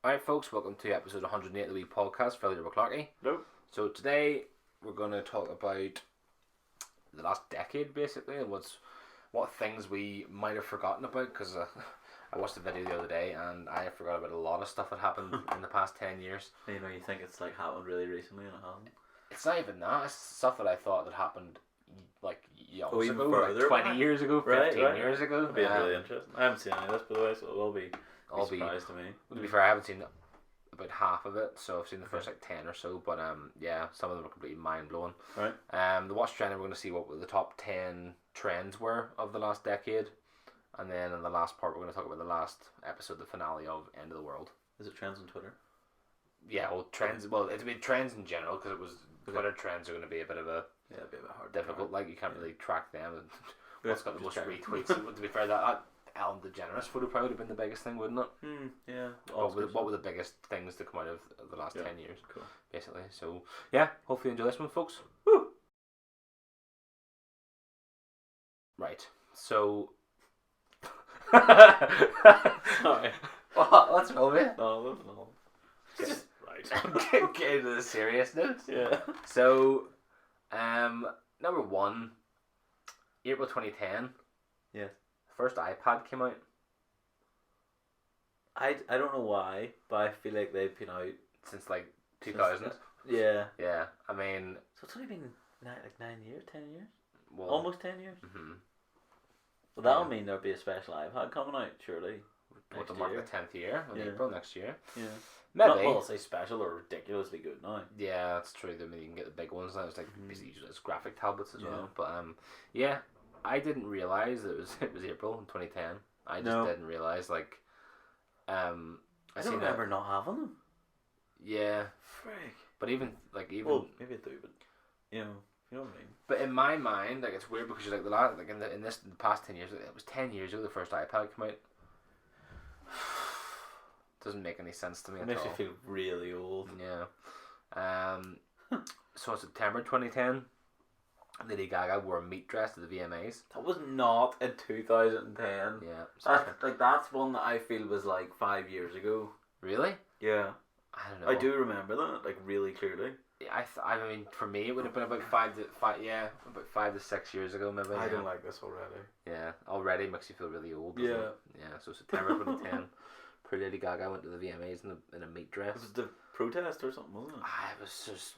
Alright folks, welcome to episode 108 of the wee podcast, Failure McClarky. Nope. So today we're going to talk about the last decade basically, and what things we might have forgotten about, because I watched the video the other day and I forgot about a lot of stuff that happened in the past 10 years. You know, you think it's like happened really recently and it hasn't. It's not even that, it's stuff that I thought that happened like years even ago, further like 20 back? years ago, 15 years ago. It'll be really interesting. I haven't seen any of this, by the way, so it will be I'll a surprise to me. To be fair, I haven't seen about half of it, so I've seen the first like 10 or so, but yeah, some of them are completely mind blowing. Right. The watch trend, we're going to see what the top 10 trends were of the last decade, and then in the last part we're going to talk about the last episode, the finale of End of the World. Is it trends on Twitter? Yeah, well, trends. Well, it'll be trends in general, because it was Twitter trends are going to be a bit hard, difficult. Like you can't really track them and what's got the most retweets. To be fair, that Ellen DeGeneres photo probably would have been the biggest thing, wouldn't it? Yeah. What were the biggest things to come out of the last 10 years? Cool. Basically. So yeah, hopefully you enjoy this one, folks. Woo! Right. So. Sorry. What's wrong with it? No. Just Right. get into the serious notes. Yeah. So, number one, April 2010. Yes. First iPad came out. I don't know why, but I feel like they've been out Since like 2000. Yeah. Yeah, I mean. So it's only been 9 years, 10 years? Well, Almost 10 years? Mm-hmm. Well, that'll mean there'll be a special iPad coming out, surely. What, to mark the 10th year in Yeah. April next year? Yeah. Maybe. Not, well, I'll say special or ridiculously good now. Yeah, that's true. I mean, you can get the big ones now. It's like basically used as graphic tablets as Yeah. well. But yeah, I didn't realize it was April in 2010. I just didn't realize like I don't remember not having them. Yeah, Frick. but even Well, maybe I do, but you know what I mean. But in my mind, like it's weird because you're like the last in the past 10 years, it was 10 years ago the first iPad came out. Doesn't make any sense to me It at makes all. you feel really old. Yeah. So in September 2010, Lady Gaga wore a meat dress to the VMAs. That was not in 2010. Yeah. That's one that I feel was like 5 years ago. Really? Yeah. I don't know. I do remember that, like really clearly. I mean, for me, it would have been about 5 to 6 years ago, maybe. I don't like this already. Yeah, already makes you feel really old. Doesn't Yeah. it? Yeah. So September 2010, poor Lady Gaga went to the VMAs in a meat dress. It was the protest or something, wasn't it? It was just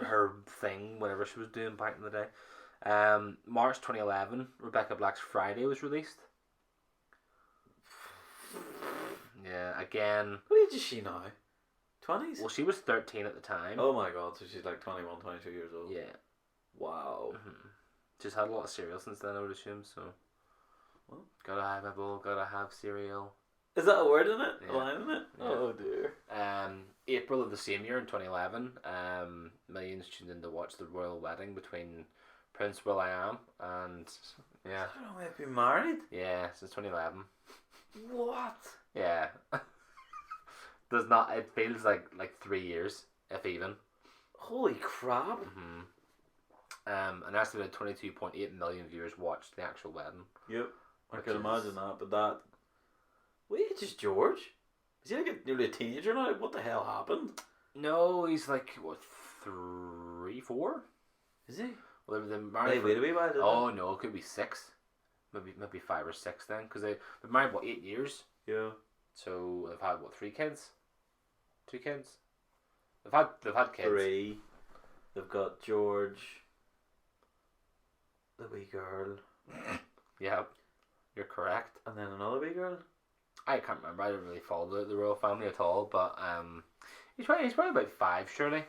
her thing, whatever she was doing back in the day. March 2011, Rebecca Black's Friday was released. Yeah, again. What age is she now? 20s? Well, she was 13 at the time. Oh my god, so she's like 21, 22 years old. Yeah. Wow. Mm-hmm. She's had a lot of cereal since then, I would assume, so. What? Gotta have a bowl, gotta have cereal. Is that a word in it? Yeah. A line in it? Yeah. Oh dear. April of the same year in 2011, millions tuned in to watch the royal wedding between Prince Will.i.am and yeah. I don't know, they've been married? Yeah, since 2011. What? Yeah. Does not, it feels like 3 years, if even. Holy crap. An estimated 22.8 million viewers watched the actual wedding. Yep. I can imagine that, but that... What age is George? Is he like nearly a teenager now? What the hell happened? No, he's like, what, 3, 4? Is he? Well, they've been married. Wait a wee while, didn't Oh, no, it could be 6. Maybe 5 or 6 then, because they've been married, 8 years? Yeah. So they've had, 3 kids? 2 kids? They've had kids. 3. They've got George, the wee girl. Yeah, you're correct. And then another wee girl? I can't remember. I didn't really follow the royal family at all, but he's probably about 5, surely.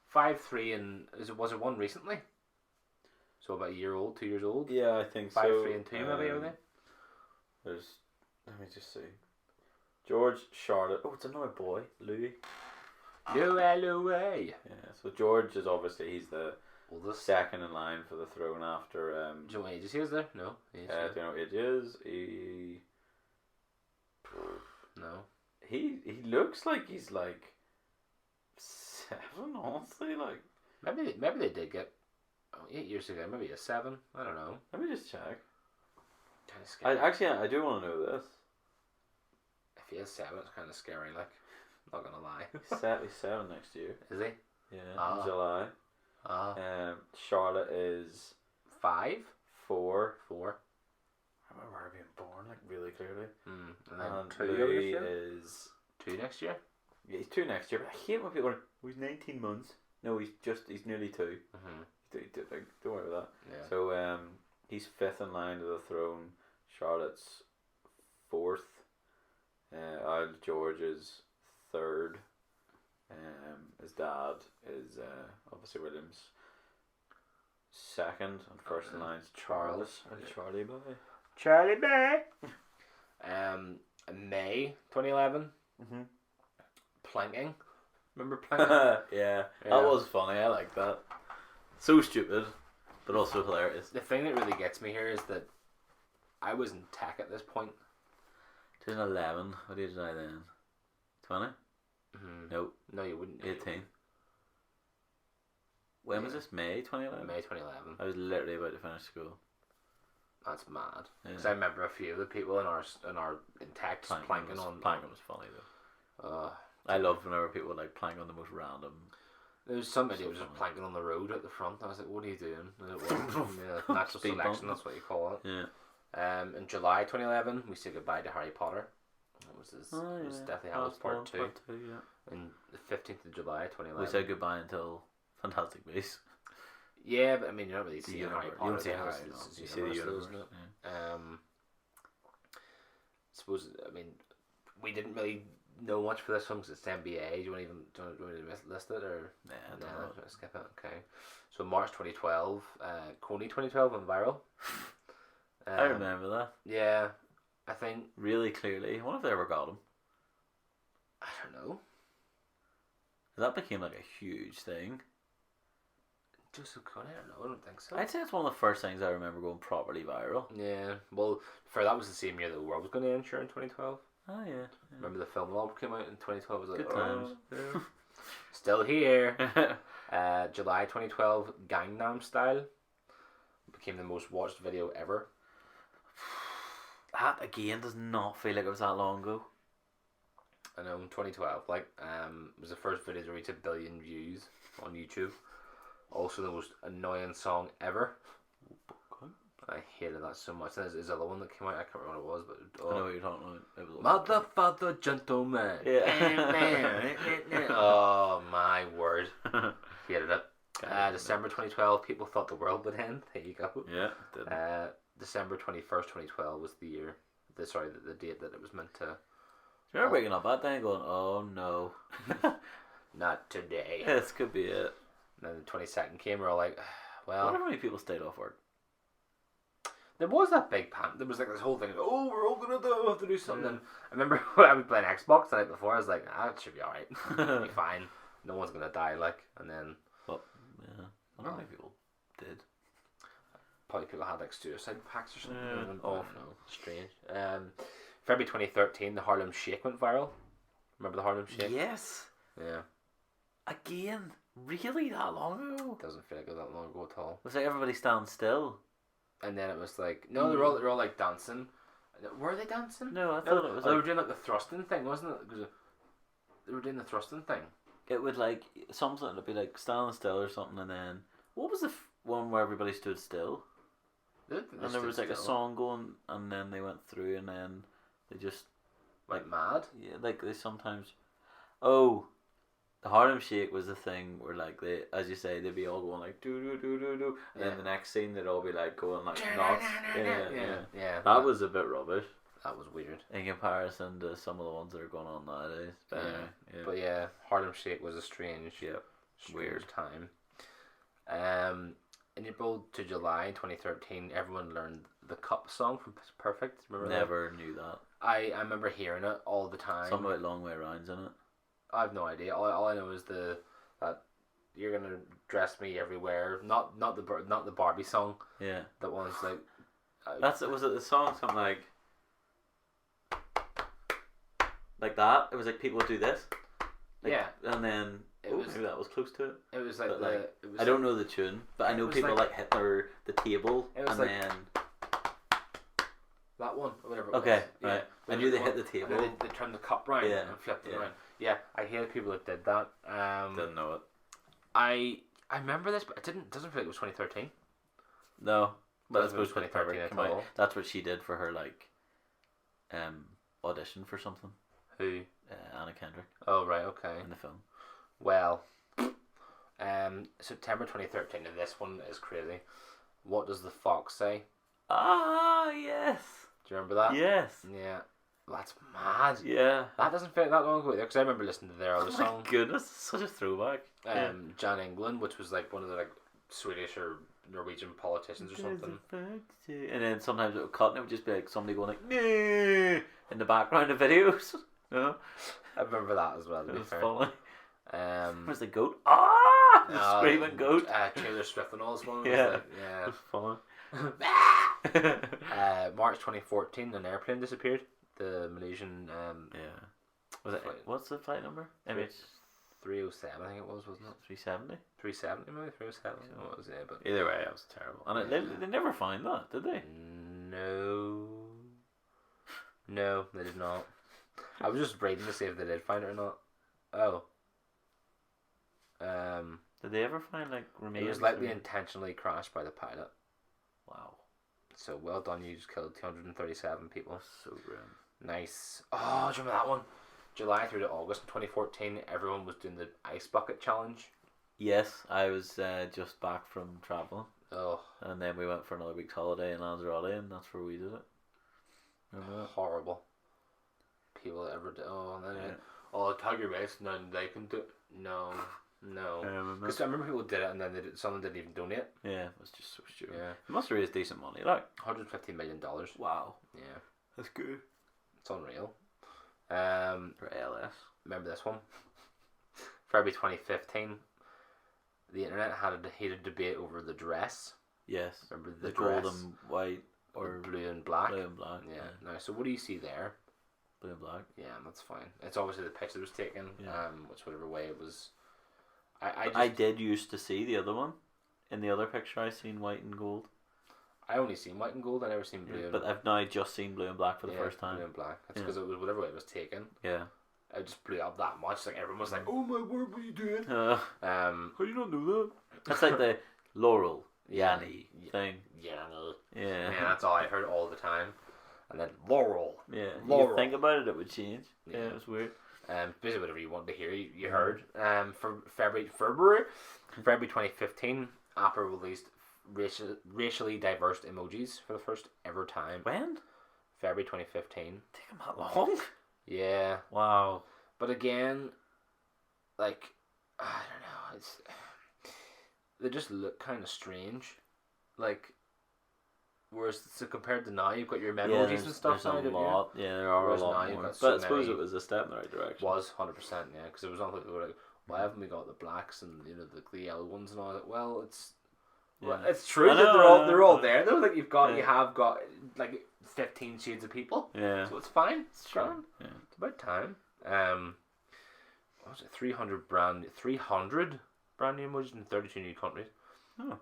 5, 3, and was it 1 recently? So about a year old, 2 years old. Yeah, I think 5, so. 3, and 2 maybe, are they? There's, let me just see. George, Charlotte. Oh, it's another boy, Louis. Louis. Yeah, so George is obviously, he's the Oldest. second in line for the throne after. Do you know what age he is there? No. Do you know what age is? No. He looks like he's like 7, honestly. Like maybe they did get 8 years ago. Maybe a 7. I don't know. let me just check. Kind of scary. I do want to know this. If he is 7, it's kind of scary. Like Not gonna lie. He's 7 next year. Is he? Yeah, in July. Charlotte is 5? 4. 4. I remember her being born like really clearly. And then And 2 Louis year? is 2 next year. yeah, he's 2 next year. But I hate when people are. He's 19 months. No, he's nearly 2. Don't worry about that. Yeah. So he's 5th in line to the throne. Charlotte's 4th. Isle George is 3rd. His dad is obviously William's 2nd, and first in line is Charles. Charlie boy. Charlie Bay. May 2011. Planking. Remember planking? Yeah, that was funny. I like that. So stupid, but also hilarious. The thing that really gets me here is that I was in tech at this point. 2011. What age did I then? 20? Nope. No, you wouldn't. 18. When was this? May 2011? May 2011. I was literally about to finish school. That's mad. Because Yeah. I remember a few of the people in tech just planking on. Planking was funny though. I loved whenever people would like plank on the most random. There was somebody So who was just funny. planking on the road at the front. I was like, "What are you doing?" And it was, natural Speed selection. bump. That's what you call it. Yeah. In July 2011, we said goodbye to Harry Potter. It was his. It was yeah. Deathly Hallows Part 2. Yeah. And the 15th of July 2011. We said goodbye until Fantastic Beasts. Yeah, but I mean, you don't really see The Harry universe. Potter. You don't see there, Harry. it's You see the universe. isn't it? Yeah. Suppose I mean, we didn't really know much for this one because it's NBA. Do you want to list it or Yeah, I don't no? know. Skip it. Okay. So March 2012, Coney 2012 went viral. I remember that Yeah, I think really clearly. I wonder if they ever got him. I don't know. That became like a huge thing. Joseph Coney, I don't know. I don't think so. I'd say it's one of the first things I remember going properly viral. Yeah. Well, that was the same year that the world was going to end. Sure, in 2012. Oh yeah. Remember the film Love came out in 2012. It was like, Good times. yeah. Still here. July 2012, Gangnam Style became the most watched video ever. That again does not feel like it was that long ago. I know, in 2012, it was the first video to reach 1 billion views on YouTube. Also, the most annoying song ever. I hated that so much. There's other one that came out. I can't remember what it was, but I know what you're talking about. It was Mother gentleman. Yeah. Oh my word. Hated it. December 2012, people thought the world would end. There you go. Yeah, it didn't. December 21st, 2012 was the year. The date that it was meant to. Do you remember waking up that day and going, oh no. Not today. This could be it. And then the 22nd came, we're all like, I well. wonder how many people stayed off work. There was that big pan. There was like this whole thing. Oh, we're all gonna have to do something. And I remember when I was playing Xbox the night before. I was like, it should be alright. It'll be fine. No one's gonna die. And then. But yeah, I don't know how many people did. Probably people had like suicide packs or something. Yeah. Oh no, strange. February 2013, the Harlem Shake went viral. Remember the Harlem Shake? Yes. Yeah. Again, really that long ago? Doesn't feel like it was that long ago at all. It was like everybody standing still. And then it was like, no, they're all like dancing. Were they dancing? No, I thought it was they were like doing like the thrusting thing, wasn't it? 'Cause they were doing the thrusting thing. it would like something would be like standing still or something, and then what was the one where everybody stood still? And there was like a song going, and then they went through, and then they just like mad. yeah, like they sometimes. Oh, the Harlem Shake was the thing where like they, as you say, they'd be all going like do do do do do, and then the next scene they'd all be like going like nuts. Yeah. That was a bit rubbish. That was weird In comparison to some of the ones that are going on nowadays. But anyway, yeah. But yeah, Harlem Shake was a strange weird time. In April to July 2013, everyone learned the Cup song from Perfect. Remember Never knew that. I remember hearing it all the time. Something about long way arounds in it. I have no idea. All I know is that you're gonna dress me everywhere. Not the Barbie song. Yeah. That one's like. Was it the song something like that? It was like people would do this. Like, yeah. And then maybe that was close to it. It was like I don't know the tune, but I know people like hit the table it was and like, then that one or whatever. okay, was. right. I knew they hit the table. And they turned the cup round Yeah, and flipped it yeah. around. Yeah, I hated people that did that. Didn't know it. I remember this, but doesn't feel like it was 2013. No, but I Doesn't feel suppose like 2013 Pepper came at out. all. That's what she did for her audition for something. Who? Anna Kendrick Oh right, okay. in the film. Well, September 2013, and this one is crazy. What does the fox say? Ah, yes. Do you remember that? Yes. Yeah. That's mad. Yeah. That doesn't feel like that long ago either, because I remember listening to their other Oh song. my goodness, such a throwback. Jan England, which was like one of the like Swedish or Norwegian politicians or something. And then sometimes it would cut and it would just be like somebody going like "Nee" in the background of videos. No, I remember that as well. To it be was fair. funny. Um, Where's the goat? Ah, the screaming goat. Taylor Swift and all this one. Yeah. Was like, yeah. It was funny. March 2014, an airplane disappeared. The Malaysian Yeah. Was it? flight. What's the flight number? MH 307, I think it was, wasn't it? 370. 370 maybe 307. What was it? But Either way, that was terrible. And they never find that, did they? No, they did not. I was just reading to see if they did find it or not. Oh. Did they ever find like remains? It was likely intentionally crashed by the pilot. Wow. So well done, you just killed 237 people. So grim. Nice. Oh, do you remember that one? July through to August 2014, everyone was doing the ice bucket challenge. Yes, I was just back from traveling, Oh, and then we went for another week's holiday in Lanzarote, and that's where we did it. Remember that? horrible. People that ever do. Oh, and then Yeah. tag your race, and then they can do it. No. remember. Because I remember people did it, and then someone didn't even donate. Yeah, it was just so stupid. Yeah. It must have raised decent money, like. $150 million. Wow, Yeah, that's good. it's unreal. For ALS. Remember this one? February 2015, the internet had a heated debate over the dress. Yes. Remember The dress? gold and white or The blue and black. blue and black. Yeah. Now, so what do you see there? Blue and black. Yeah, that's fine. It's obviously the picture that was taken. Yeah. Which whatever way it was. I did used to see the other one. In the other picture, I seen white and gold. I only seen white and gold. I never seen blue. Yeah, and but I've now just seen blue and black for the first time. Blue and black. That's Yeah. because it was whatever way it was taken. Yeah. It just blew up that much. Like everyone was like, "Oh my word, what are you doing?" How do you not know that? That's like the Laurel Yanni thing. Yeah, no. Yeah. Yeah, that's all I heard all the time. And then Laurel. Yeah. Laurel. You think about it would change. Yeah. Yeah, it was weird. Basically whatever you want to hear, you heard. For February 2015, Apple released racially diverse emojis for the first ever time. When? February 2015. Take them that long? Yeah, Wow. but again, like I don't know, they just look kind of strange, like. Whereas so compared to now, you've got your emojis and stuff. There's now, a don't you? lot. Yeah, there are Whereas a now lot you've more. got But so I suppose many. it was a step in the right direction. Was 100%, yeah, because it was not like they were like, why haven't we got the blacks and the yellow ones and all that? Well, it's it's true I that know, they're all there though. Like you Yeah. have got like 15 shades of people, Yeah. so it's fine. It's True. grand. Yeah. It's about time. What was it? 300 brand new emojis in 32 new countries. Oh,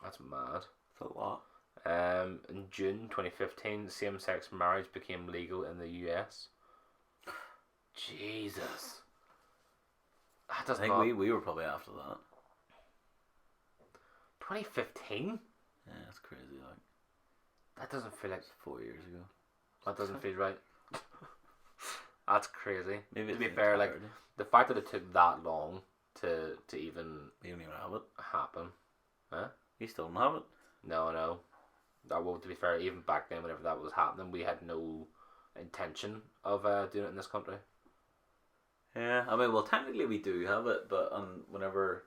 That's mad. that's a lot. In June 2015, same-sex marriage became legal in the US. Jesus. That I does think not... we were probably after that. 2015? Yeah, that's crazy. Like That doesn't feel like... 4 years ago. That doesn't feel right. That's crazy. Maybe To be it's fair, like, entirety. the fact that it took that long to even You don't even have it. happen. Huh? You still don't have it. No. Well, to be fair, even back then, whenever that was happening, we had no intention of doing it in this country. Yeah, I mean, well, technically we do have it, but whenever,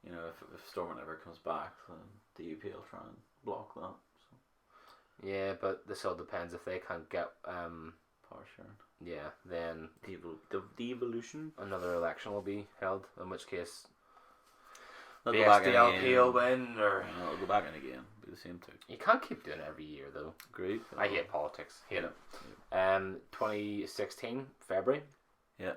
you know, if Stormont ever comes back, then the UP will try and block that. So. Yeah, but this all depends if they can't get Power sharing. yeah, then The devolution. another election will be held, in which case They'll the go back in SDLP again. will win, or... No, it'll go back in again. Be the same too. You can't keep doing it every year, though. Agreed. I hate politics. Hate it. 2016, February. Yeah.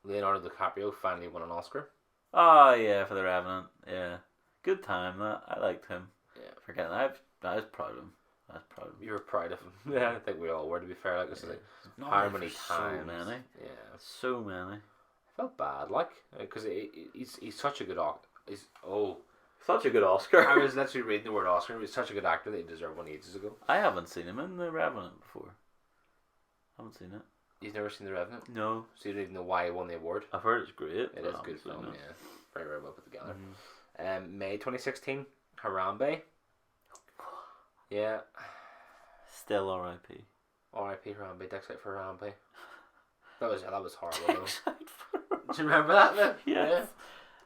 Leonardo DiCaprio finally won an Oscar. Oh yeah, for the Revenant. Yeah, good time. That I liked him. Yeah. Forget I was proud of him. That's proud of me. You were proud of him. Yeah, I think we all were. To be fair, like this is like how many times? So many. Yeah, So many. I felt bad, like, because he's such a good actor. He's Such a good Oscar. I was literally reading the word Oscar. He's such a good actor that he deserved one ages ago. I haven't seen him in The Revenant before. Haven't seen it. You've never seen The Revenant? No. So you don't even know why he won the award? I've heard it's great. It is a good film, yeah. Very, very well put together. May 2016, Harambe. Yeah. Still R.I.P. R.I.P. Harambe, Dicks Out for Harambe. That was horrible. Do you remember that then? Yes. Yeah.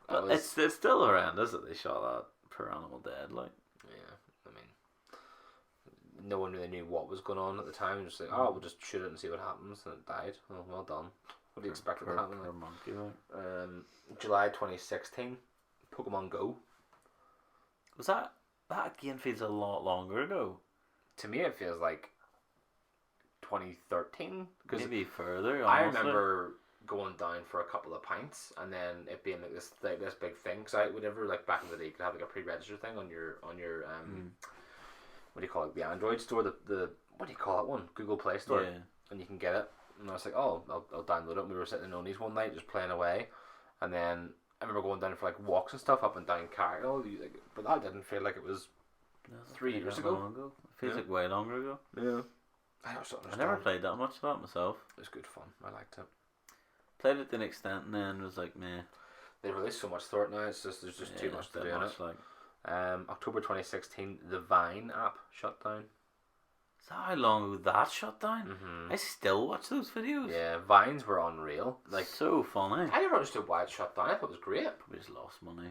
But it's still horrendous that they shot that per animal dead, like. Yeah, I mean, no one really knew what was going on at the time. It was like, oh, we'll just shoot it and see what happens, and it died. Oh, well done. What do you expect to happen? Per monkey, like. July 2016, Pokemon Go. Was that game feels a lot longer ago? To me, it feels like 2013. Maybe further. I Honestly. remember going down for a couple of pints and then it being like this big thing. Because I whatever, like back in the day, you could have like a pre-register thing on your what do you call it, the Android store, the what do you call it one, Google Play Store, Yeah. and you can get it. And I was like, oh, I'll download it. And we were sitting in Oni's one night just playing away, and then I remember going down for like walks and stuff up and down Cargill, like, but that didn't feel like it was 3 years ago. It feels like way longer ago. Yeah. I never played that much of that myself. It was good fun. I liked it. Played it to an extent and then was like, meh. They released so much for it now. It's just there's just too much to do in it. Like. October 2016, the Vine app shut down. Is that how long ago that shut down? Mm-hmm. I still watch those videos. Yeah, Vines were unreal. Like, so funny. I never understood why it shut down. I thought it was great. Probably just lost money.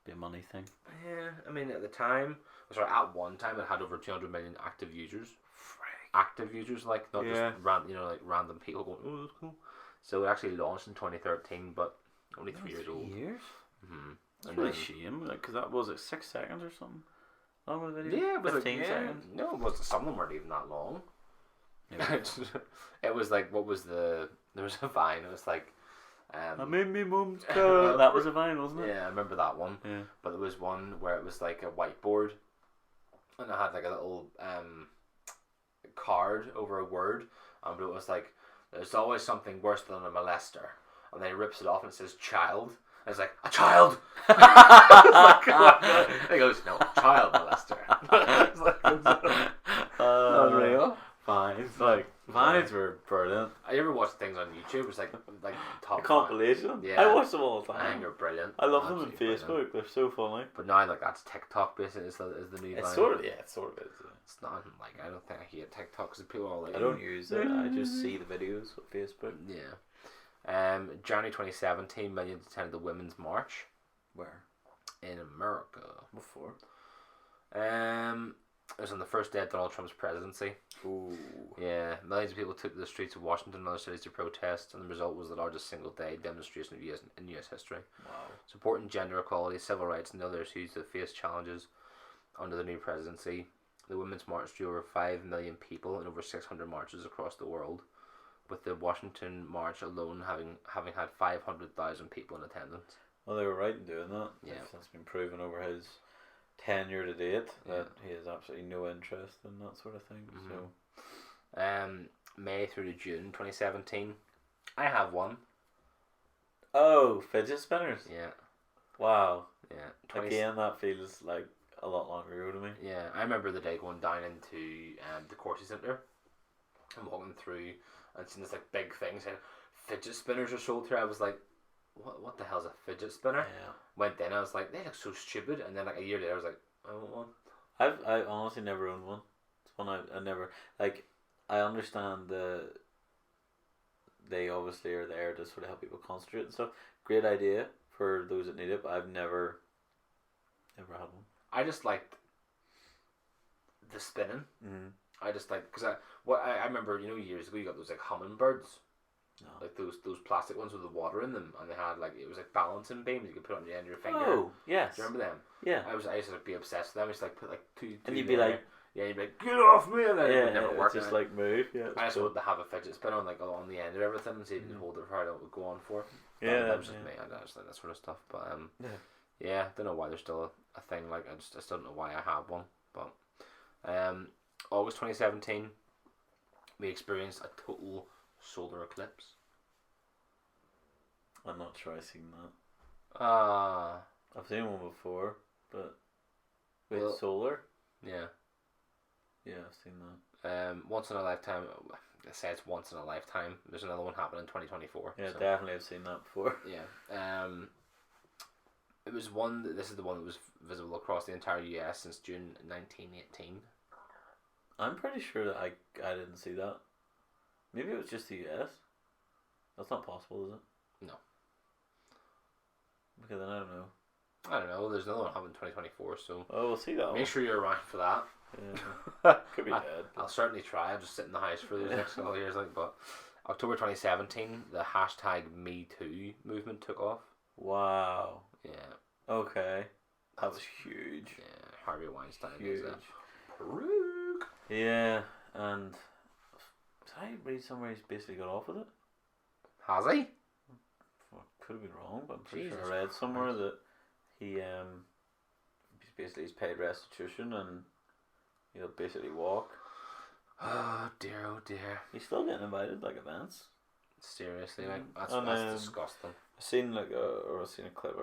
Be a money thing. Yeah, I mean at the time, at one time it had over 200 million active users. Active users, like not just random people going, oh, that's cool. So it actually launched in 2013, but only 3 years old. Years? Mm-hmm. It's really a shame, like, because that was it 6 seconds or something. Long with the video? Yeah, it was 15 like, seconds. No, it was. Some of them weren't even that long. Yeah. It was like, what was there was a Vine. It was like, I'm in me mum's car. That was a Vine, wasn't it? Yeah, I remember that one. Yeah. But there was one where it was like a whiteboard, and it had like a little card over a word, but it was like, there's always something worse than a molester, and then he rips it off and it says child, and it's like, a child. He goes, no, child molester. It's like, unreal. Vines, like Vines were brilliant. I ever watched things on YouTube. It was like top A compilation. Yeah. I watch them all the I time. think they're brilliant. I love them on Absolutely Facebook. brilliant. They're so funny. But now, like, that's TikTok basically is the new It's Vine. sort of is. Yeah. It's not like, I don't think I hate TikTok because people are like, I don't use it. I just see the videos on Facebook. Yeah. January 2017, millions attended the Women's March. Where? In America. Before. It was on the first day of Donald Trump's presidency. Ooh. Yeah, millions of people took to the streets of Washington and other cities to protest, and the result was the largest single-day demonstration of US history. Wow. Supporting gender equality, civil rights, and other issues that face challenges under the new presidency. The Women's March drew over 5 million people in over 600 marches across the world, with the Washington March alone having had 500,000 people in attendance. Well, they were right in doing that. Yeah. That's been proven over his tenure to date that he has absolutely no interest in that sort of thing. Mm-hmm. So, May through to June 2017, I have one. oh, fidget spinners. Yeah. Wow. Yeah. Again, that feels like a lot longer ago to me. Yeah, I remember the day going down into the Corsi Centre and walking through and seeing this like big thing saying fidget spinners are sold here. I was like, what the hell's a fidget spinner? Yeah. Went in, I was like, they look so stupid, and then like a year later I was like, I want one. I honestly never owned one. It's one I never, like, I understand they obviously are there to sort of help people concentrate and stuff. Great idea for those that need it, but I've never had one. I just liked the spinning. Mm-hmm. I just like, because I remember, years ago you got those like hummingbirds. No. Like those plastic ones with the water in them, and they had like, it was like balancing beams you could put on the end of your finger. Oh, yes. Do you remember them? Yeah. I used to be obsessed with them. I used to like put like two And you'd there. be like, yeah, you'd be like, get off me, and then it would never yeah, work. just like move. Yeah. I just wanted to have a fidget spinner on on the end of everything, and see if you could hold it for how long it would go on for. That was just me. I just like that sort of stuff. But yeah, don't know why there's still a thing. Like I still don't know why I have one. But August 2017, we experienced a total solar eclipse. I'm not sure I've seen that. I've seen one before, but wait, Well, solar? Yeah. Yeah, I've seen that. Once in a lifetime. I say it's once in a lifetime. There's another one happening in 2024. Yeah, so. definitely I've seen that before. Yeah. It was one. This is the one that was visible across the entire US since June 1918. I'm pretty sure that I didn't see that. Maybe it was just the US. That's not possible, is it? No. Because then I don't know. I don't know. There's another one happening in 2024. So. Oh, we'll see that. Make sure you're around for that. Yeah. Could be dead. I'll certainly try. I'll just sit in the house for those next couple of years. But October 2017, the hashtag #MeToo movement took off. Wow. Yeah. Okay. That was huge. Yeah. Harvey Weinstein Huge. is a peruke. Yeah, and did I read somewhere he's basically got off with it? Has he? Well, could have been wrong, but I'm pretty Jesus sure I read somewhere Christ. that he's paid restitution and he'll basically walk. Oh dear, oh dear. He's still getting invited like events. Seriously, like that's And, disgusting. I seen a clip.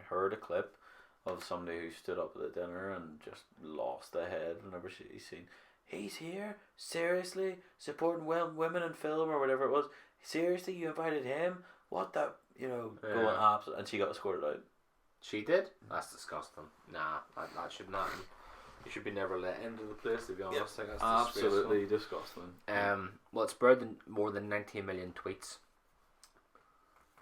Heard a clip of somebody who stood up at the dinner and just lost their head whenever he's seen. He's here, seriously, supporting women in film or whatever it was. Seriously, you invited him? What the, going absolutely, and she got escorted out. She did? That's disgusting. Nah, that should not. You should be never let into the place. To be honest, Yep. I think that's Absolutely disgusting. Well, it's burned more than 19 million tweets.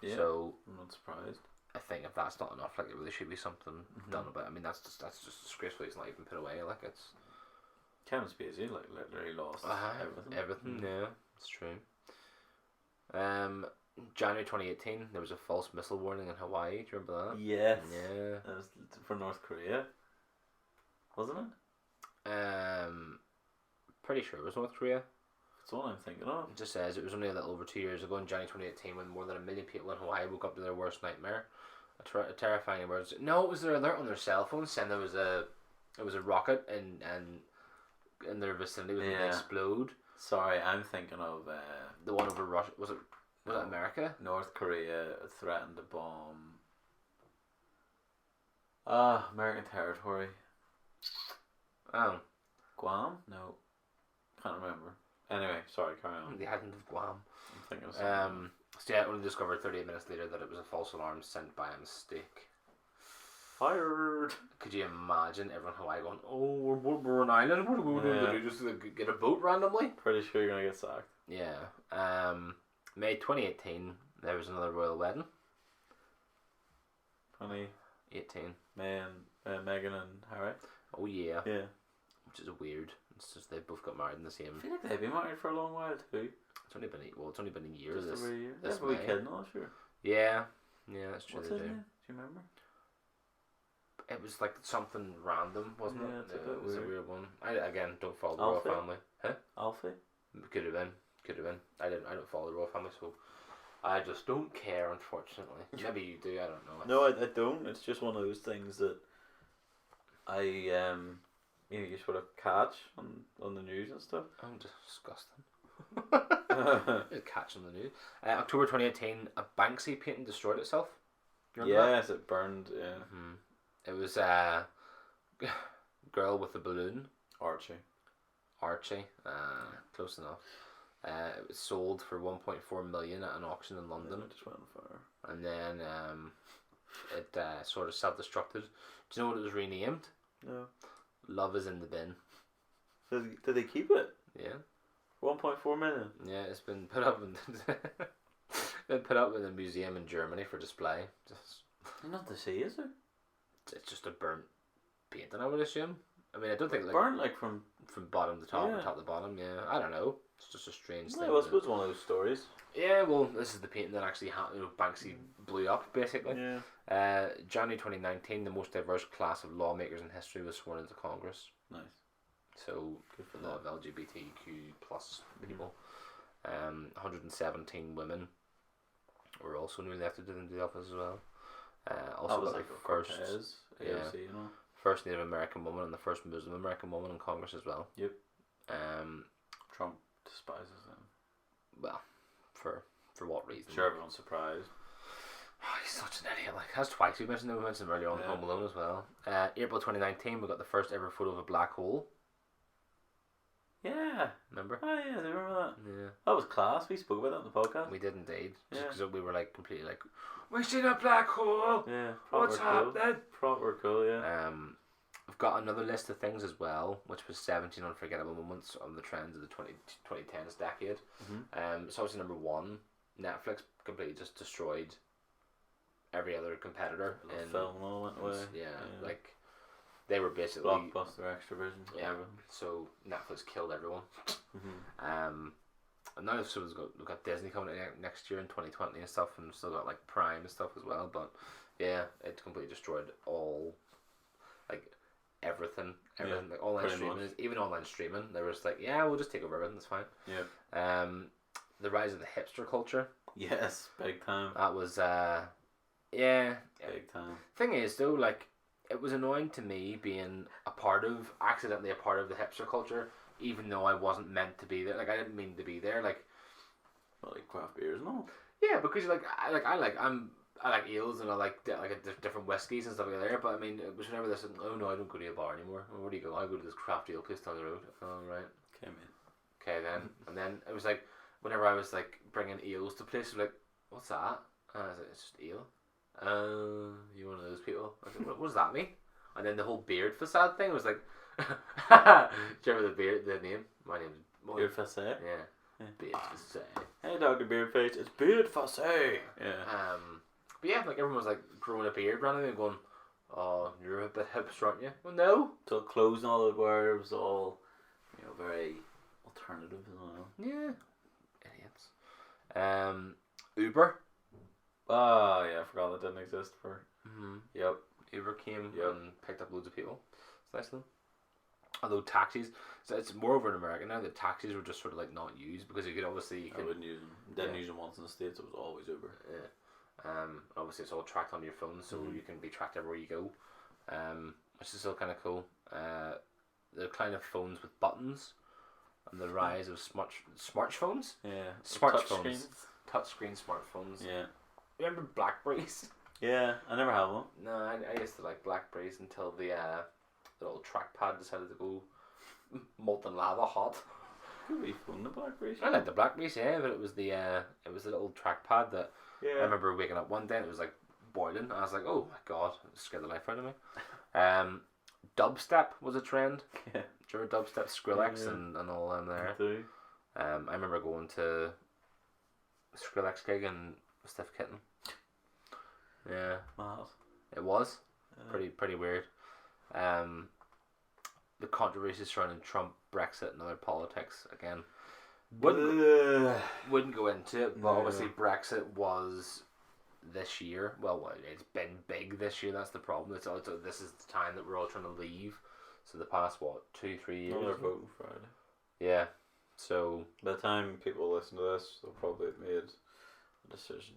Yeah. So I'm not surprised. I think if that's not enough, like there really should be something done about it. I mean, that's just disgraceful. It's not even put away. Like it's. Kevin Spacey literally lost everything. Everything. Yeah, it's true. January 2018, there was a false missile warning in Hawaii. Do you remember that? Yes. Yeah. That was for North Korea, wasn't it? Pretty sure it was North Korea. That's what I'm thinking of. It just says it was only a little over 2 years ago in January 2018 when more than 1 million people in Hawaii woke up to their worst nightmare. A terrifying emergency. No, it was their alert on their cell phone saying there was a rocket in their vicinity was going to explode. Sorry, I'm thinking of The one over Russia. Was it America? North Korea threatened to bomb American territory. Oh. Guam? No. Can't remember. Anyway, sorry, carry on. The island of Guam. I'm thinking of something. So yeah, I only discovered 38 minutes later that it was a false alarm sent by a mistake. Fired! Could you imagine everyone in Hawaii going, oh, we're an island, what are we going to do? Just get a boat randomly? Pretty sure you're going to get sacked. Yeah. May 2018, there was another royal wedding. 2018. 18. Meghan and Harry. Oh yeah. Yeah. Which is weird. It's just they both got married in the same. I feel like they've been married for a long while too. It's only been a year. Just over a year. This They have a wee May. kid now, sure. Yeah, that's true. What's they his do. name? Do you remember? It was like something random, wasn't Yeah, it? it's a bit It was weird. a weird one. I again don't follow the royal Alfie? family. Huh? Alfie? Could have been. I don't follow the royal family, so I just don't care. Unfortunately, maybe you do. I don't know. No, I don't. It's just one of those things that I you sort of catch on the news and stuff. I'm disgusting. Catch on the news. October 2018, a Banksy painting destroyed itself. You remember that? Yes, it burned. Yeah. Mm-hmm. It was a girl with a balloon. Archie. Close enough. It was sold for 1.4 million at an auction in London, It just went on fire. and then it sort of self-destructed. Do you know what it was renamed? No. Love is in the bin. Did they keep it? Yeah. 1.4 million. Yeah, it's been put up in a museum in Germany for display. Not to see, is it? It's just a burnt painting, I would assume. I mean, I don't think Burnt like from. from bottom to top Yeah. and top to bottom. Yeah, I don't know. It's just a strange thing. No, I suppose one of those stories. Yeah, well, this is the painting that actually Banksy blew up, basically. Yeah. January 2019, the most diverse class of lawmakers in history was sworn into Congress. Nice. So, Good for a lot of LGBTQ plus people. 117 women were also newly elected into the office as well. Also That was got like the Cortez, AOC, yeah. you know. first Native American woman and the first Muslim American woman in Congress as well. Yep. Um, Trump despises them. well, for what reason? Sure, everyone's surprised. Oh, he's such an idiot. Like, that's twice we mentioned him. We mentioned him earlier on Yeah. Home Alone as well. April 2019, we got the first ever photo of a black hole. Yeah. Remember? Oh yeah, I remember that. Yeah. That was class. We spoke about that on the podcast. We did indeed. Just Yeah. because we were like completely like, we seen a black hole. Yeah. What's cool. happening? Proper cool, yeah. I've got another list of things as well, which was 17 unforgettable moments on the trends of the 2010s decade. So obviously number one, Netflix completely just destroyed every other competitor The in film and all went away. yeah, like they were basically Blockbuster, Extravision, yeah. everything. So Netflix killed everyone. Mm-hmm. And now we've got Disney coming out next year in 2020 and stuff, and still got like Prime and stuff as well. But yeah, it completely destroyed all, like everything, like online streaming, even online streaming. They were just like, yeah, we'll just take over everything. That's fine. Yeah. The rise of the hipster culture. Yes, big time. That was Big time. Thing is though, like it was annoying to me being accidentally a part of the hipster culture, even though I wasn't meant to be there. Like I didn't mean to be there. Like, well, like craft beers and all. yeah, because I like ales and I like different whiskies and stuff like that. But I mean, it was whenever this. Oh no, I don't go to a bar anymore. Where do you go? I go to this craft ale place down the road. Oh right. Came in. Okay then, and then it was like whenever I was like bringing eels to places, like, what's that? And I was like, it's just eel. You one of those people? I was like, what does that mean? And then the whole beard facade thing was like, do you remember the name? My name's Beard Facade. Yeah. Beard facade. Hey, Dr. Beardface, it's Beard Facade. Yeah. But yeah, like everyone was like growing a beard randomly and going, oh, you're a bit hipster, aren't you? Well, no. So clothes and all that were, it was all, very alternative as well. Yeah. Idiots. Uber. Oh, yeah, I forgot that didn't exist for. Mm-hmm. Yep. Uber came and picked up loads of people. It's nice of them. Although taxis, so it's more over in America now that taxis were just sort of like not used because you could obviously I wouldn't use them. Didn't use them once in the States. It was always Uber. Yeah. Obviously it's all tracked on your phone, so you can be tracked everywhere you go. Which is still kind of cool. The kind of phones with buttons, and the rise of smartphones. Yeah. Smartphones. Touchscreen smartphones. Yeah. Remember Blackberries? Yeah, I never had one. No, I used to like Blackberries until the little trackpad decided to go molten lava hot. Could be fun, the Blackberries. I like the Blackberries, yeah, but it was the little trackpad that Yeah. I remember waking up one day and it was like boiling. And I was like, oh my god, it scared the life out of me. Dubstep was a trend. Yeah. Do you remember Dubstep, Skrillex, Yeah. and all them there? I do. I remember going to a Skrillex gig in Stiff Kitten. Yeah, Mad. it was pretty weird. The controversies surrounding Trump, Brexit, and other politics again. Wouldn't go into it, but obviously Brexit was this year. Well, it's been big this year. That's the problem. It's also this is the time that we're all trying to leave. So the past 2-3 years. Well, they're voting Friday. Yeah. So by the time people listen to this, they'll probably have made a decision.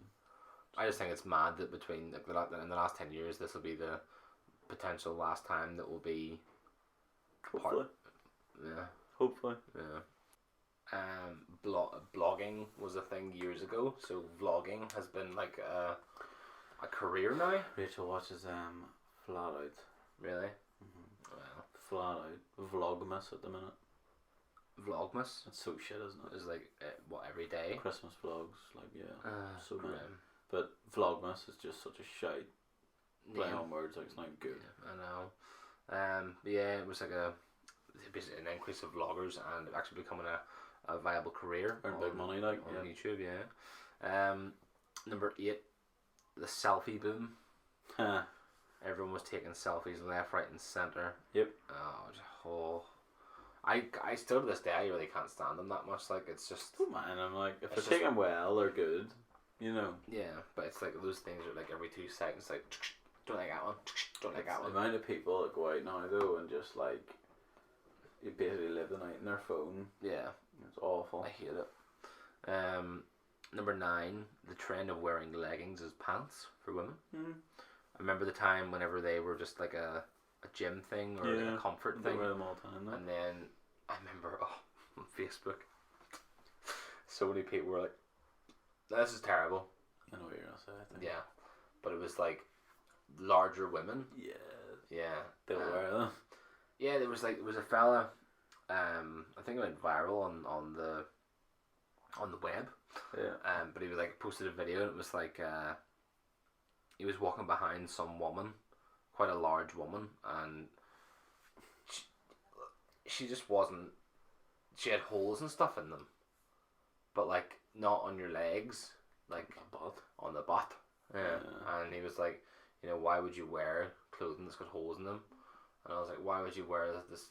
I just think it's mad that between in the last 10 years, this will be the potential last time that will be. Hopefully. Yeah. Hopefully. Yeah. Blogging was a thing years ago, so vlogging has been like a career now. Rachel watches Flat Out. Really? Well, Flat Out. Vlogmas at the minute. Vlogmas? It's so shit, isn't it? Is like every day. Christmas vlogs, like so grim. many. But Vlogmas is just such a shite play on words, like it's not good. Yeah, I know. Yeah, it was like basically an increase of vloggers and actually becoming a viable career. Earn big money, like on YouTube, yeah. Number 8, the selfie boom. Everyone was taking selfies left, right, and center. Yep. I still to this day I really can't stand them that much. Like it's just. Don't mind. I'm like, if they're taken well, they're good. You know. Yeah, but it's like those things are like every 2 seconds, like don't like that one, don't like that one. The amount of people that go out now though and just like you basically live the night in their phone. Yeah, it's awful. I hate it. Number 9, the trend of wearing leggings as pants for women. I remember the time whenever they were just like a gym thing or a comfort They thing. wear them all the time. And then I remember on Facebook, so many people were like, "This is terrible." I know what you're gonna say. I think. Yeah, but it was like larger women. Yeah, they wear them. Yeah, there was a fella. I think it went viral on the web. Yeah. But he was like posted a video and it was like he was walking behind some woman, quite a large woman, and she just wasn't. She had holes and stuff in them, but like not on your legs, like on the butt. Yeah. And he was like, why would you wear clothing that's got holes in them? And I was like, why would you wear this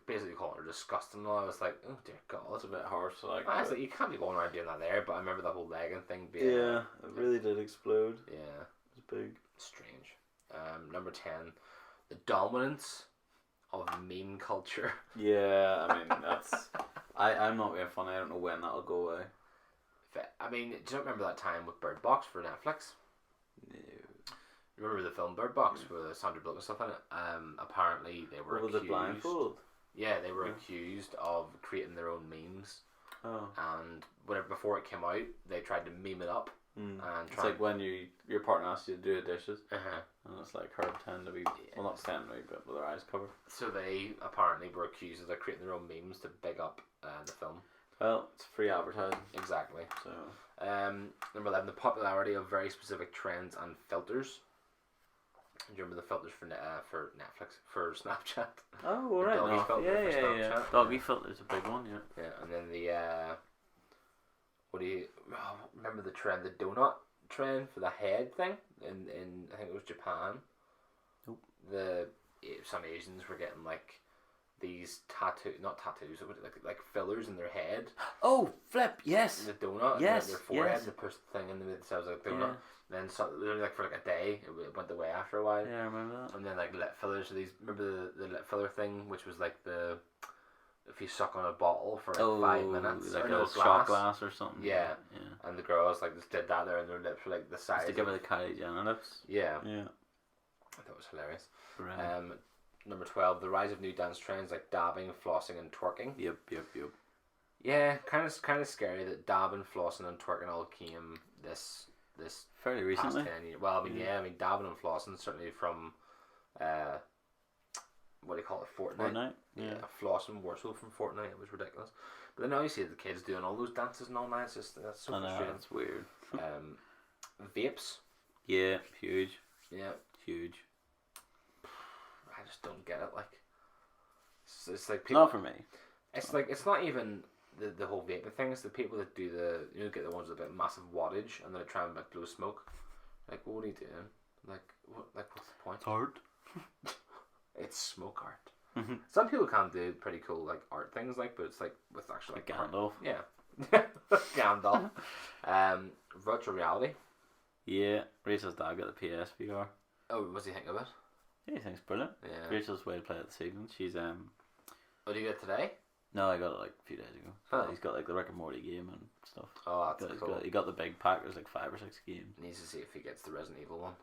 basically calling her disgusting. And I was like, oh dear God, that's a bit harsh. Like, I was like, you can't be going around doing that there. But I remember the whole legging thing being. Yeah, it really did explode. Yeah, it was big. Strange. Number 10, the dominance of meme culture. Yeah, I mean that's. I'm not being funny. I don't know when that'll go away. I mean, do you remember that time with Bird Box for Netflix? No. Remember the film Bird Box with Sandra Bullock and stuff in it? Apparently they were accused. Was it blindfold? Yeah, they were accused of creating their own memes. Oh. And whenever before it came out, they tried to meme it up. And it's like when your partner asks you to do the dishes, and it's like her pretending to be well, not pretending to be, but with her eyes covered. So they apparently were accused of creating their own memes to big up the film. Well, it's free advertising. Exactly. So, number 11, the popularity of very specific trends and filters. Do you remember the filters for Netflix, for Snapchat? Oh, alright. Doggy filter for Snapchat. Doggy filter's a big one, yeah. Yeah, and then the remember the trend, the donut trend for the head thing in I think it was Japan. Nope. Some Asians were getting like these not tattoos, like fillers in their head. Oh, flip! Yes. The donut. Yes. Their forehead. Yes. They pushed the thing in themselves like a donut. And then so it was only like for like a day. It went away after a while. Yeah, I remember that. And then like lip fillers. So remember the lip filler thing, which was like if you suck on a bottle for like 5 minutes, like or a shot glass or something. Yeah. Yeah. And the girls like just did that there, and their lips were like the size. Just to give her the Kylie Jenner lips. Yeah. Yeah. I thought it was hilarious. Right. Number 12, the rise of new dance trends like dabbing, flossing, and twerking. Yep. Yeah, kind of scary that dabbing, flossing, and twerking all came this fairly recently. Past 10 years. Well, I mean, dabbing and flossing certainly from what do you call it, Fortnite. Yeah. Flossing more so from Fortnite. It was ridiculous. But then now you see the kids doing all those dances and all that. It's just that's so frustrating. That's weird. Vapes. Yeah, huge. Yeah, huge. I just don't get it. Like, it's like people, not for me. It's like it's not even the whole vaping thing. It's the people that do get the ones with a bit massive wattage and then try and like blow smoke. Like, what are you doing? Like, what's the point? It's art. It's smoke art. Some people can do pretty cool like art things, like, but it's like with actually like Gandalf. Yeah, Gandalf. Virtual reality. Yeah, Rachel's dad got the PSVR. Oh, what do you think of it? Yeah, he thinks brilliant. Yeah. Rachel's way to play it this evening. She's Oh, did you get it today? No, I got it like a few days ago. Oh. He's got like the Rick and Morty game and stuff. Oh, that's cool. He got the big pack. There's like 5 or 6 games. Needs to see if he gets the Resident Evil one.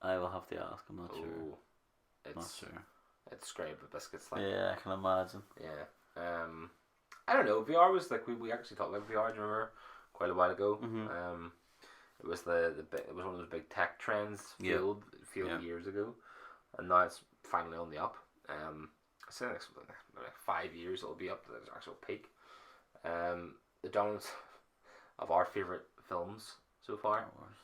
I will have to ask. I'm not sure. It's not sure. It's scrape with biscuits, like. Yeah, I can imagine. Yeah. I don't know. VR was like we actually talked about VR. Do you remember? Quite a while ago. It was it was one of those big tech trends field years ago, and now it's finally on the up. I say next like 5 years it'll be up to the actual peak. The dominance of our favorite films so far. Star Wars.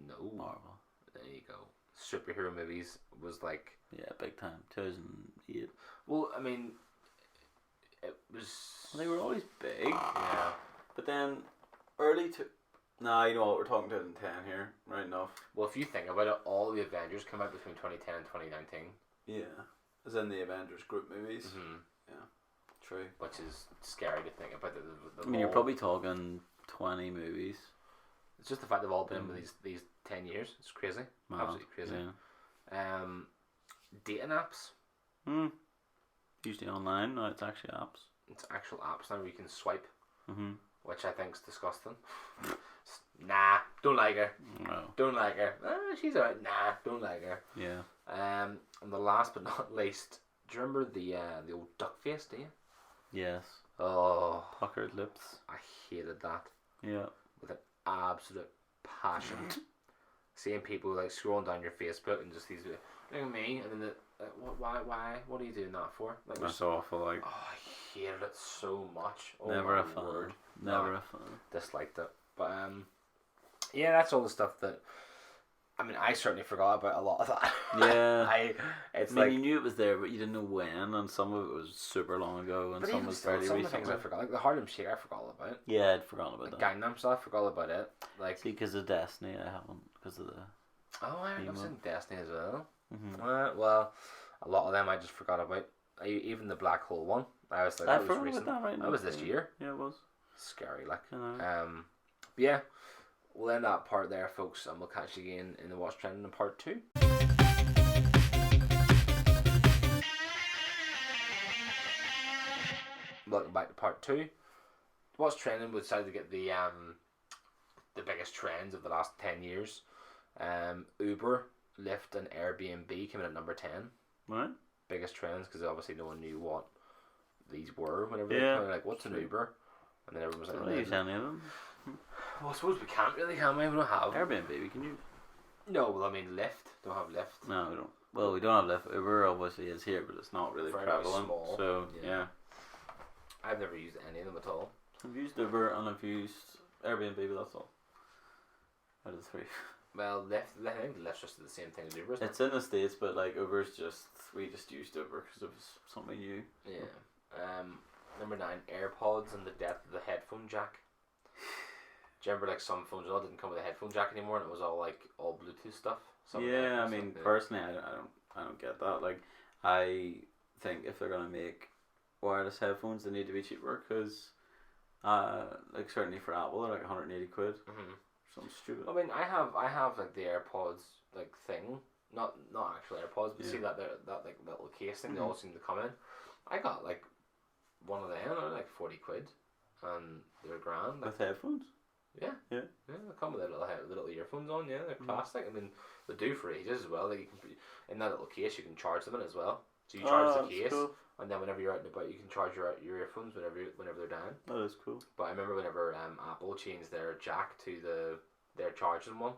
No. Marvel. There you go. Superhero movies was like. Yeah, big time. 2008. Well, I mean, it was. Well, they were always big. Yeah. But then early to. Nah, you know what? We're talking 2010 here, right enough. Well, if you think about it, all the Avengers came out between 2010 and 2019. Yeah. As in the Avengers group movies. Yeah. True. Which is scary to think about. I mean, you're probably talking 20 movies. It's just the fact they've all been with these 10 years. It's crazy. Mad. Absolutely crazy. Yeah. Dating apps. Usually online. No, it's actually apps. It's actual apps now where you can swipe. Mm-hmm. Which I think is disgusting. Nah, don't like her. No. Don't like her. She's alright. Nah, don't like her. Yeah. And the last but not least, do you remember the old duck face? Do you? Yes. Oh, Puckered lips. I hated that Yeah. with an absolute passion. Seeing people like scrolling down your Facebook and just these, look at me, and then why? What are you doing that for? Like, That's awful. Like, oh, I hated it so much. Oh, never my a fan. word. Never No, a fan. disliked it. But yeah, that's all the stuff that. I mean, I certainly forgot about a lot of that. Yeah. It's I mean, like, you knew it was there, but you didn't know when, and some of it was super long ago, and but some even was still, fairly some of the recent. things I forgot, like the Harlem Shake, I forgot all about. Yeah, I'd forgotten about Like that. Gangnam Style, I forgot about it. Like, See, because of Destiny, I haven't, because of the... oh, I've emo. seen Destiny as well. Mm-hmm. Well, a lot of them I just forgot about. Even the Black Hole one, I was like, I that was forgot recent. about that right now. That was this year. Yeah, it was. Scary, like. I know. But yeah, we'll end that part there, folks, and we'll catch you again in the What's Trending in part 2. Welcome back to part 2. What's Trending? We decided to get the biggest trends of the last 10 years. Uber, Lyft, and Airbnb came in at number 10. Right. Biggest trends, because obviously no one knew what these were whenever Yeah, they came out. Like, what's an true. Uber? And then everyone was Don't like, really use any of them. well, I suppose we can't really, can we? We don't have. Airbnb, we can use. No, well, I mean, Lyft. Don't have Lyft. No, we don't. Well, we don't have Lyft. Uber obviously is here, but it's not really Very prevalent. small. So, Yeah. yeah. I've never used any of them at all. I've used Uber and I've used Airbnb, but that's all. Out of the 3. Well, Lyft, I think Lyft's just the same thing as Uber, isn't it? It's in the States, but like Uber's just, we just used Uber because it was something new. Yeah. Number 9, AirPods and the death of the headphone jack. Do you remember like some phones all didn't come with a headphone jack anymore, and it was all like all Bluetooth stuff? Some of the Yeah, I headphones mean, stuff, personally, I don't get that. Like, I think if they're gonna make wireless headphones, they need to be cheaper because, like certainly for Apple, they're like 180 quid. Mm-hmm. Something stupid. I mean, I have like the AirPods like thing, not actual AirPods, but Yeah. see that like little case thing. They all seem to come in. I got like one of them, they're like 40 quid, and they're grand. Like, With headphones? yeah, Yeah. they come with the little earphones on. Yeah, they're plastic. I mean, they do for ages as well. Like you can in that little case, you can charge them in as well. So you charge the that's case, cool. and then whenever you're out and about, you can charge your earphones whenever they're down. That is cool. But I remember whenever Apple changed their jack to their charging one,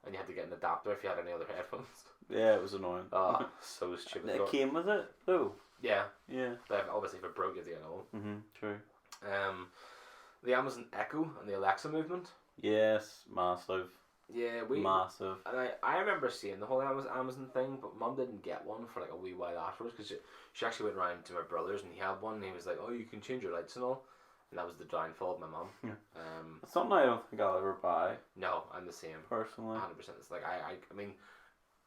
and you had to get an adapter if you had any other headphones. Yeah, it was annoying. Oh, so stupid. It came with it, though. Yeah, Yeah. but obviously if it broke, you had to get another one. True. The Amazon Echo and the Alexa movement. Yes, massive. Yeah, Massive. And I remember seeing the whole Amazon thing, but Mum didn't get one for like a wee while afterwards because she actually went round to my brother's and he had one and he was like, oh, you can change your lights and all. And that was the downfall of my mum. Yeah. Um, It's something I don't think I'll ever buy, no, I'm the same. personally. 100%. It's like, I mean,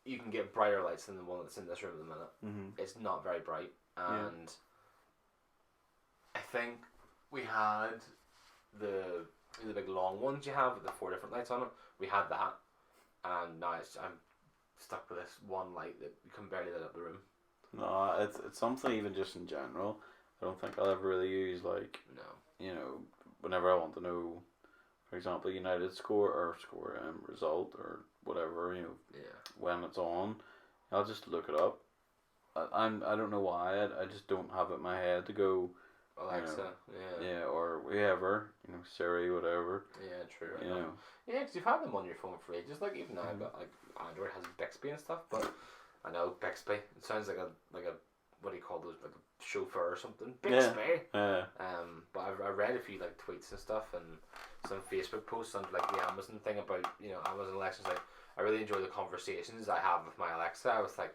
you can get brighter lights than the one that's in this room at the minute. Mm-hmm. It's not very bright. And I think we had the big long ones you have with the 4 different lights on it. We had that. And now I'm stuck with this one light that you can barely light up the room. No, it's something even just in general. I don't think I'll ever really use, like, No. you know, whenever I want to know, for example, United score result or whatever, you know, Yeah. when it's on, I'll just look it up. I don't know why, I just don't have it in my head to go, Alexa, yeah, or whoever, you know, Siri, whatever, Yeah, true. you know. Yeah, because you've had them on your phone for ages. Like even now, I've got like Android has Bixby and stuff, but I know Bixby. It sounds like a what do you call those, like a chauffeur or something? Bixby. Yeah. But I read a few like tweets and stuff and some Facebook posts on like the Amazon thing about Amazon Alexa's like I really enjoy the conversations I have with my Alexa. I was like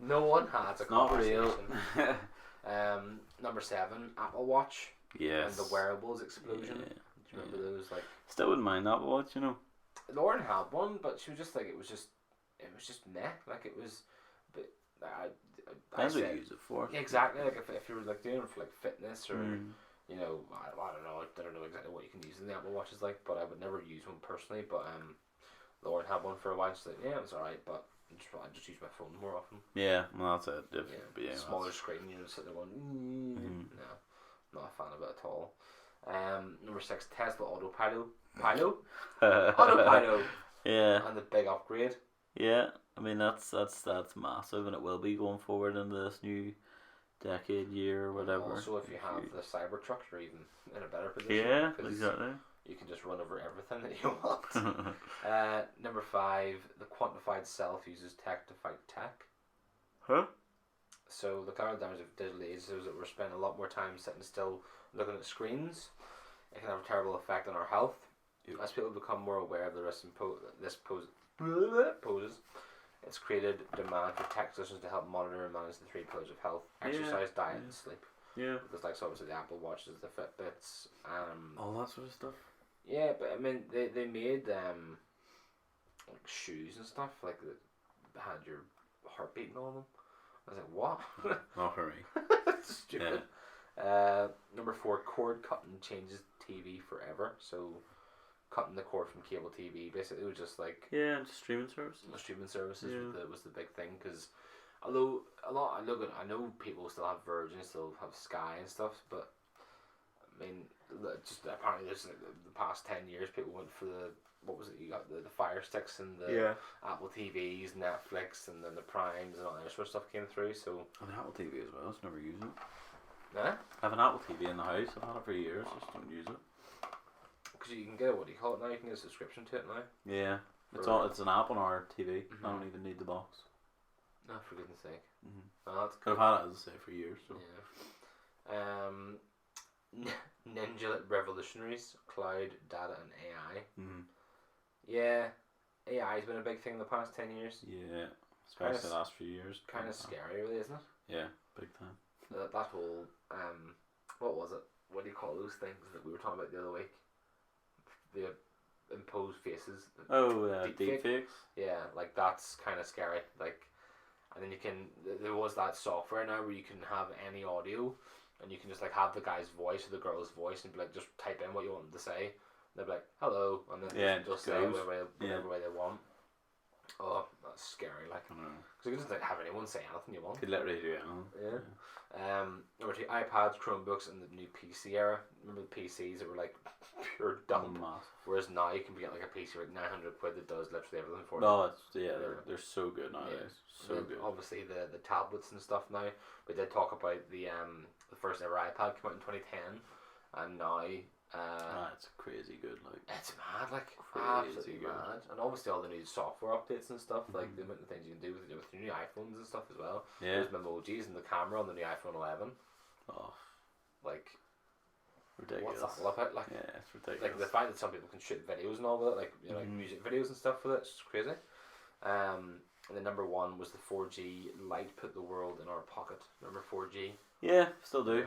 no one has a Not conversation. real. Number 7, Apple Watch. Yes. And the wearables explosion. Yeah. Do you remember those? Like Still wouldn't mind that watch, you know. Lauren had one, but she was just like it was just meh. Like it was, but I That's what said, you use it for. yeah, exactly. Like if you were like doing it for like fitness or Mm. I don't know exactly what you can use in the Apple Watches like, but I would never use one personally. But Lauren had one for a while. She's like, yeah, it was alright, but I just use my phone more often. Yeah, well, that's it. Yeah, But yeah, smaller screen, sitting there going, no, not a fan of it at all. Number 6, Tesla Autopilot. Autopilot. Yeah. And the big upgrade. Yeah, I mean that's massive, and it will be going forward into this new decade, year, or whatever. Also, if you have the Cybertruck, you're even in a better position. Yeah, exactly. You can just run over everything that you want. Number 5, the quantified self uses tech to fight tech. Huh? So the current damage of digital age is that we're spending a lot more time sitting still looking at screens. It can have a terrible effect on our health. Yep. As people become more aware of the risk this poses, it's created demand for tech solutions to help monitor and manage the 3 pillars of health: exercise, diet, and sleep. Yeah. There's like obviously the Apple Watches, the Fitbits, all that sort of stuff. Yeah, but I mean they made like shoes and stuff like that had your heart beating on them. I was like, what? Not for me. Stupid. Yeah. Number 4, cord cutting changes TV forever. So cutting the cord from cable TV basically was just like just streaming services. Streaming services was the big thing, because although I know people still have Virgin, still have Sky and stuff, but I mean, just apparently this the past 10 years people went for you got the Fire Sticks and the Apple TVs, Netflix, and then the Primes and all that sort of stuff came through. So an Apple TV as well. Just never use it. Huh? I have an Apple TV in the house. I've had it for years. Just don't use it. Because you can get what do you call it now? You can get a subscription to it now. Yeah, it's an app on our TV. Mm-hmm. I don't even need the box. No, for goodness sake. Mm-hmm. Oh, that's cool. I've had it, as I say, for years. So. Yeah. Ninja revolutionaries, cloud, data, and AI. Mm-hmm. Yeah, AI's been a big thing in the past 10 years. Yeah, especially the last few years. Kind of scary, really, isn't it? Yeah, big time. That whole what was it? What do you call those things that we were talking about the other week? The imposed faces. Oh, deepfakes. Yeah, like that's kind of scary. Like, and then there was that software now where you can have any audio, and you can just like have the guy's voice or the girl's voice, and be like, just type in what you want them to say. They'll be like, hello, and then they'll say whatever way they want. Oh, that's scary. Like, because you can just like have anyone say anything you want. You could literally do anything. Yeah. Number 2, iPads, Chromebooks, and the new PC era. Remember the PCs that were like pure dumb. Whereas now you can get like a PC for like 900 quid that does literally everything for you. No, they're so good nowadays. So good. Obviously the tablets and stuff now. We did talk about the first ever iPad came out in 2010, and now. It's crazy good. Like it's mad, like crazy absolutely good. Mad, and obviously all the new software updates and stuff, like the amount of things you can do with your new iPhones and stuff as well. Yeah, there's emojis and the camera on the new iPhone 11. Oh, like ridiculous. What's that all about? Like, yeah, it's ridiculous. Like the fact that some people can shoot videos and all with it, like like music videos and stuff with it, it's just crazy. And then number 1 was the 4G light put the world in our pocket. Remember 4G? Yeah, still do.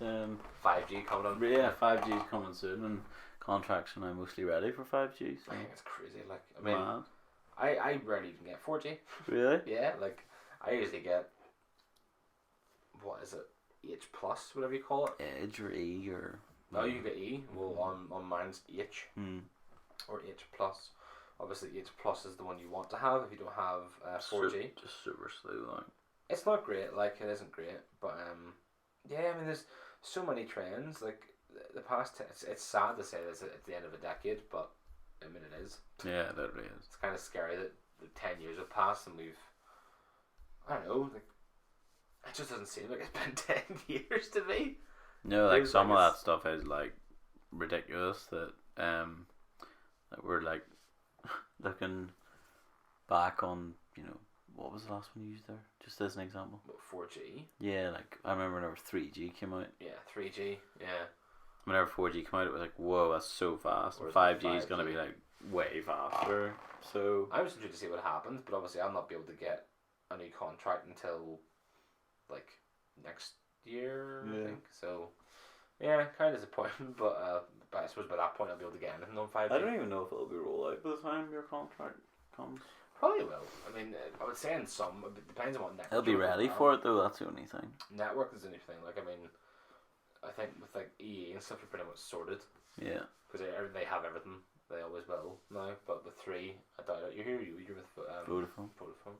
5G coming on. Yeah, 5G is coming soon, and contracts are now mostly ready for 5G. So. I think it's crazy. Like, I mean, I rarely even get 4G. Really? Yeah, like I usually get what is it, H plus, whatever you call it. Edge or E or. No, you get E. Well, on mine's H or H plus. Obviously, H plus is the one you want to have if you don't have 4G. Just super slow, like. It's not great. Like, it isn't great, but yeah. I mean, there's so many trends. Like the past, it's sad to say this at the end of a decade, but I mean it is. Yeah, that really is. It's kind of scary that the 10 years have passed and we've, I don't know, like it just doesn't seem like it's been 10 years to me. No, like some of that stuff is like ridiculous. That we're like looking back on, what was the last one you used there? Just as an example. What, 4G? Yeah, like I remember whenever 3G came out. Yeah, 3G. Yeah. Whenever 4G came out, it was like, whoa, that's so fast. 5G is going to be like way faster. So I'm just interested to see what happens, but obviously I'll not be able to get a new contract until like next year, I think. So yeah, kind of disappointing, but I suppose by that point I'll be able to get anything on 5G. I don't even know if it'll be rolled out by the time your contract comes. Probably will. I mean, I would say in some. It depends on what network. They'll be ready for it though. That's the only thing. Network is the only thing. Like, I mean, I think with like EA and stuff, you're pretty much sorted. Yeah. Because they have everything. They always will now. But with 3, I doubt it. You're with Vodafone.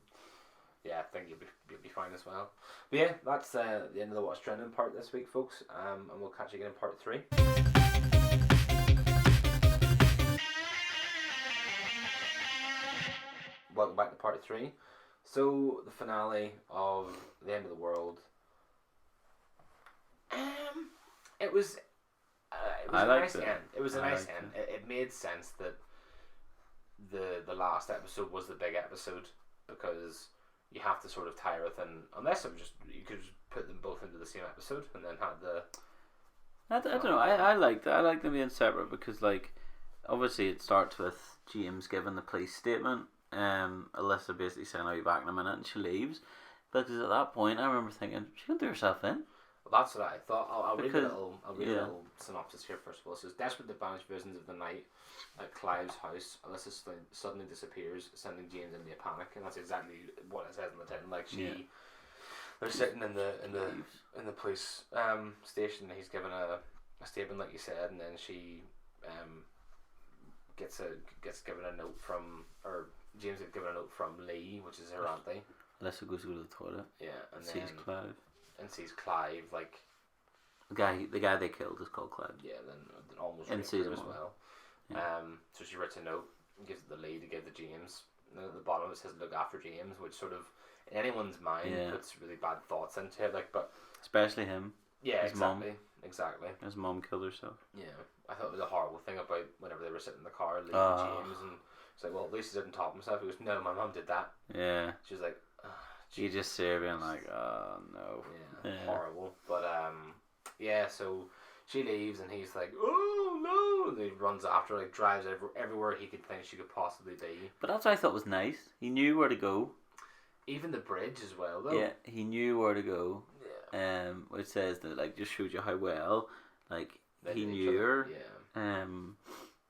Yeah, I think you'll be fine as well. But yeah, that's the end of the What's Trending part this week, folks. And we'll catch you again in part 3. welcome back to part 3. So, the finale of The End of the World. It was a nice end. It was a nice end. It made sense that the last episode was the big episode, because you have to sort of tie everything, unless it was just, you could just put them both into the same episode and then had the... I don't know, I like that. I like them being separate because, like, obviously it starts with James giving the police statement, Alyssa basically saying I'll be back in a minute, and she leaves. Because at that point I remember thinking, she's going to do herself in. Well, that's what I thought. I'll read a little synopsis here first of all. It says, desperate to banish visions of the night at Clive's house, Alyssa suddenly disappears, sending James into a panic, and that's exactly what it says in the tin. Like, they're sitting in the police station, and he's given a statement, like you said, and then she gets given a note from, or James gets given a note from Lee, which is her auntie. Alyssa goes to go to the toilet. Yeah, and sees Clive. And sees Clive, like... The guy they killed is called Clive. Yeah, then almost in season as well. Yeah. So she writes a note and gives it the Lee to give to James. And at the bottom it says, look after James, which sort of, in anyone's mind, puts really bad thoughts into it. Like, but especially him. Yeah, his exactly. Mom. Exactly. His mom killed herself. Yeah. I thought it was a horrible thing about whenever they were sitting in the car, Lee and James, and it's like, well, at least he didn't top himself. He goes, no, my mum did that. Yeah. She was like, you just see her being like, oh no. Yeah. Horrible. But yeah, so she leaves and he's like, oh no, and he runs after her, like drives everywhere he could think she could possibly be. But that's what I thought was nice. He knew where to go. Even the bridge as well, though. Yeah, he knew where to go. Yeah. Which says that, like, just shows you how well, like, he knew her. Yeah.